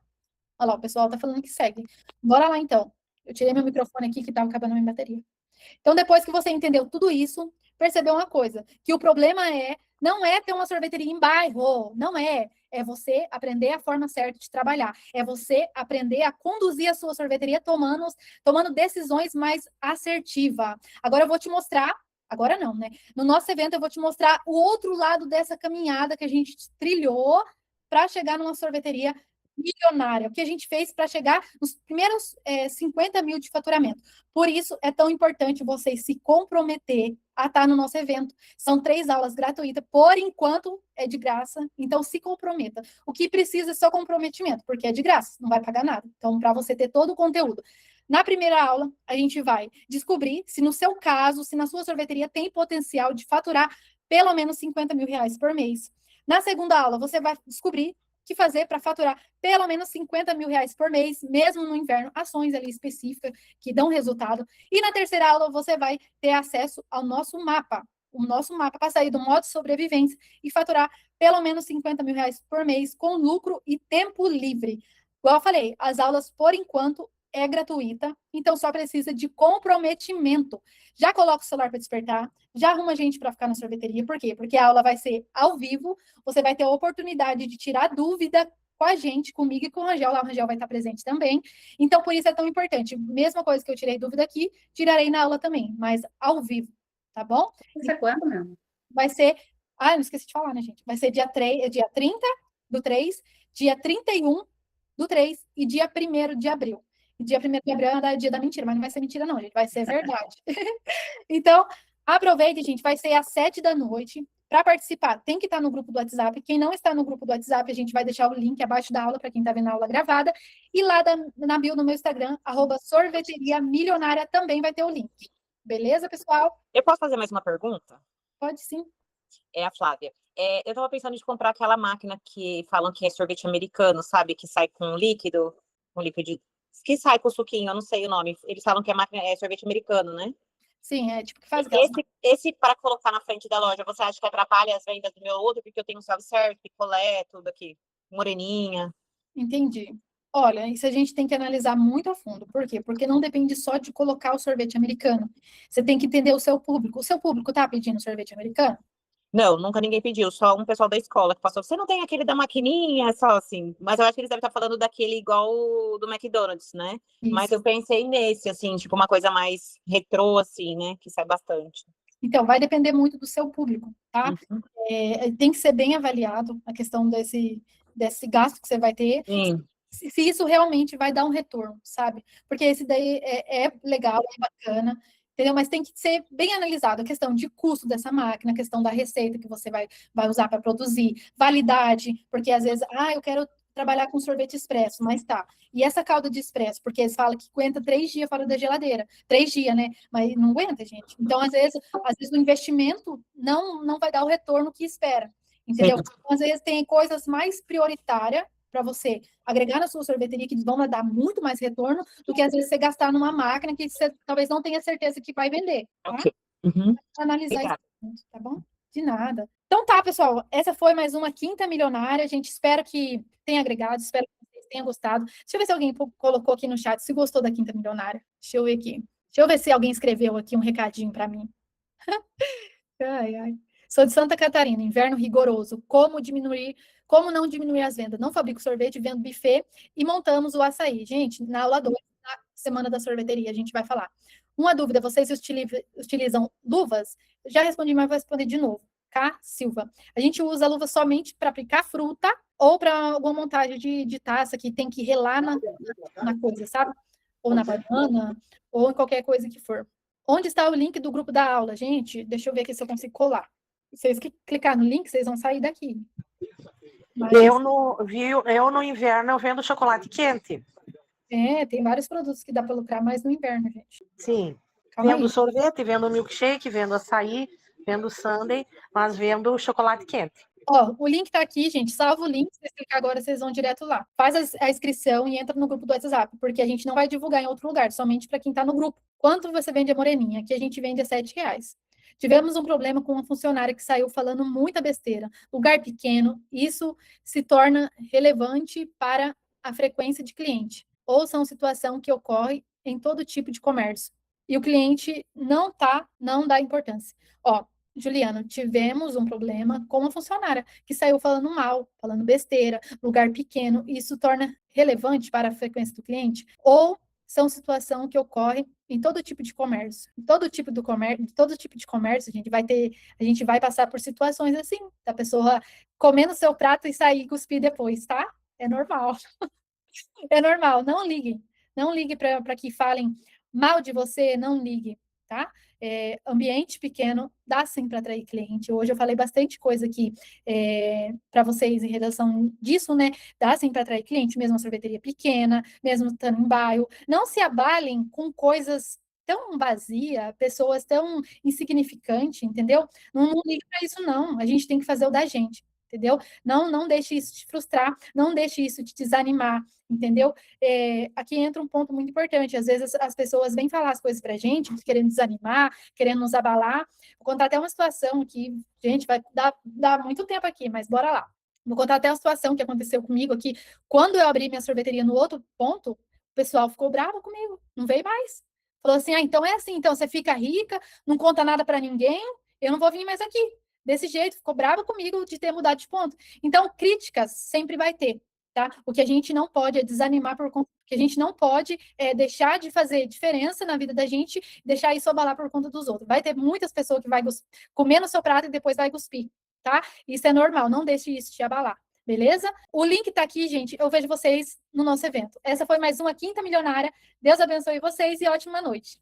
Olha lá, o pessoal tá falando que segue. Bora lá, então. Eu tirei meu microfone aqui que tava acabando a minha bateria. Então, depois que você entendeu tudo isso, percebeu uma coisa, que o problema não é ter uma sorveteria em bairro, não é. É você aprender a forma certa de trabalhar. É você aprender a conduzir a sua sorveteria tomando decisões mais assertivas. Agora eu vou te mostrar, agora não, né? No nosso evento eu vou te mostrar o outro lado dessa caminhada que a gente trilhou para chegar numa sorveteria milionária, o que a gente fez para chegar nos primeiros 50 mil de faturamento. Por isso, é tão importante vocês se comprometer a estar no nosso evento. São 3 aulas gratuitas, por enquanto é de graça, então se comprometa. O que precisa é só comprometimento, porque é de graça, não vai pagar nada. Então, para você ter todo o conteúdo, Na primeira aula, a gente vai descobrir se no seu caso, se na sua sorveteria tem potencial de faturar pelo menos 50 mil reais por mês. Na segunda aula, você vai descobrir o que fazer para faturar pelo menos 50 mil reais por mês, mesmo no inverno, ações ali específicas que dão resultado. E na terceira aula, você vai ter acesso ao nosso mapa, o nosso mapa para sair do modo de sobrevivência e faturar pelo menos 50 mil reais por mês com lucro e tempo livre. Igual eu falei, as aulas, por enquanto, é gratuita, então só precisa de comprometimento. Já coloca o celular para despertar, já arruma gente para ficar na sorveteria. Por quê? Porque a aula vai ser ao vivo, você vai ter a oportunidade de tirar dúvida com a gente, comigo e com o Rangel. Lá o Rangel vai estar presente também. Então, por isso é tão importante. Mesma coisa que eu tirei dúvida aqui, tirarei na aula também, mas ao vivo, tá bom? Isso é quando, meu amor? Vai ser... Ah, não esqueci de falar, né, gente? Vai ser dia 30 do 3, dia 31 do 3 e dia 1º de abril. E dia 1º de abril é dia da mentira, mas não vai ser mentira não, gente, vai ser verdade. Então, aproveite, gente, vai ser às 7 da noite. Para participar, tem que estar no grupo do WhatsApp. Quem não está no grupo do WhatsApp, a gente vai deixar o link abaixo da aula para quem está vendo a aula gravada. E lá na bio no meu Instagram, @sorveteriamilionária, também vai ter o link. Beleza, pessoal? Eu posso fazer mais uma pergunta? Pode sim. É a Flávia. Eu estava pensando em comprar aquela máquina que falam que é sorvete americano, sabe? Que sai com líquido, que sai com suquinho, eu não sei o nome. Eles falam que a máquina é sorvete americano, né? Sim, é tipo que faz aquelas... Esse para colocar na frente da loja, você acha que atrapalha as vendas do meu outro? Porque eu tenho self-service, picolé, tudo aqui, moreninha. Entendi. Olha, isso a gente tem que analisar muito a fundo. Por quê? Porque não depende só de colocar o sorvete americano. Você tem que entender o seu público. O seu público tá pedindo sorvete americano? Não, nunca ninguém pediu, só um pessoal da escola que passou. Você não tem aquele da maquininha, só assim. Mas eu acho que eles devem estar falando daquele igual o do McDonald's, né? Mas Isso. eu pensei nesse, assim, tipo uma coisa mais retrô, assim, né? Que sai bastante. Então, vai depender muito do seu público, tá? Uhum. Tem que ser bem avaliado a questão desse gasto que você vai ter. Sim. Se isso realmente vai dar um retorno, sabe? Porque esse daí é legal, é bacana, entendeu? Mas tem que ser bem analisado a questão de custo dessa máquina, a questão da receita que você vai usar para produzir, validade, porque às vezes, eu quero trabalhar com sorvete expresso, mas tá. E essa calda de expresso, porque eles falam que aguenta 3 dias fora da geladeira. 3 dias, né? Mas não aguenta, gente. Então, às vezes o investimento não vai dar o retorno que espera, entendeu? Então, às vezes tem coisas mais prioritárias para você agregar na sua sorveteria que vão dar muito mais retorno do que às vezes você gastar numa máquina que você talvez não tenha certeza que vai vender, tá? Ok. Uhum. Analisar Obrigada. isso, tá bom? De nada. Então tá, pessoal, essa foi mais uma Quinta Milionária. A gente espera que tenha agregado, espero que vocês tenham gostado. Deixa eu ver se alguém colocou aqui no chat se gostou da Quinta Milionária. Deixa eu ver aqui. Deixa eu ver se alguém escreveu aqui um recadinho para mim. Ai, ai. Sou de Santa Catarina, inverno rigoroso. Como não diminuir as vendas? Não fabrico sorvete, vendo buffet e montamos o açaí. Gente, na aula 2, na semana da sorveteria, a gente vai falar. Uma dúvida, vocês utilizam luvas? Já respondi, mas vou responder de novo. K. Silva. A gente usa luva somente para aplicar fruta ou para alguma montagem de taça que tem que relar na coisa, sabe? Ou na banana, ou em qualquer coisa que for. Onde está o link do grupo da aula? Gente, deixa eu ver aqui se eu consigo colar. Vocês que clicar no link, vocês vão sair daqui. Mas, Eu no inverno eu vendo chocolate quente. tem vários produtos que dá para lucrar mais no inverno, gente. Sim. Calma Vendo aí. sorvete, vendo milkshake, vendo açaí, vendo sundae, mas vendo chocolate quente. Ó, o link tá aqui, gente. Salva o link. Se vocês clicar agora, vocês vão direto lá. Faz a inscrição e entra no grupo do WhatsApp, porque a gente não vai divulgar em outro lugar, somente para quem tá no grupo. Quanto você vende a moreninha? Aqui a gente vende a R$7. Tivemos um problema com uma funcionária que saiu falando muita besteira. Lugar pequeno, isso se torna relevante para a frequência de cliente. Ou são situação que ocorre em todo tipo de comércio. E o cliente não dá importância. Ó, Juliano, tivemos um problema com uma funcionária que saiu falando mal, falando besteira, lugar pequeno, isso torna relevante para a frequência do cliente? Ou são situações que ocorrem em todo tipo de comércio. Em todo tipo de comércio, a gente vai passar por situações assim, da pessoa comendo seu prato e sair e cuspir depois, tá? É normal. É normal, não ligue. Não ligue para que falem mal de você, não ligue, tá? ambiente pequeno dá sim para atrair cliente. Hoje eu falei bastante coisa aqui para vocês em relação disso, né? Dá sim para atrair cliente, mesmo uma sorveteria pequena, mesmo estando em bairro. Não se abalem com coisas tão vazia, pessoas tão insignificantes, entendeu? Não ligue para isso, não. A gente tem que fazer o da gente, entendeu? Não deixe isso te frustrar, não deixe isso te desanimar, entendeu? Aqui entra um ponto muito importante. Às vezes as pessoas vêm falar as coisas pra gente, querendo desanimar, querendo nos abalar. Vou contar até uma situação que, gente, vai dar muito tempo aqui, mas bora lá. Vou contar até uma situação que aconteceu comigo aqui. Quando eu abri minha sorveteria no outro ponto, o pessoal ficou bravo comigo, não veio mais. Falou assim, então é assim, então você fica rica, não conta nada para ninguém, eu não vou vir mais aqui. Desse jeito, ficou bravo comigo de ter mudado de ponto. Então, críticas sempre vai ter, tá? O que a gente não pode é desanimar por conta, que a gente não pode deixar de fazer diferença na vida da gente, deixar isso abalar por conta dos outros. Vai ter muitas pessoas que vai comer no seu prato e depois vai cuspir, tá? Isso é normal, não deixe isso te abalar. Beleza? O link tá aqui, gente. Eu vejo vocês no nosso evento. Essa foi mais uma Quinta Milionária. Deus abençoe vocês e ótima noite.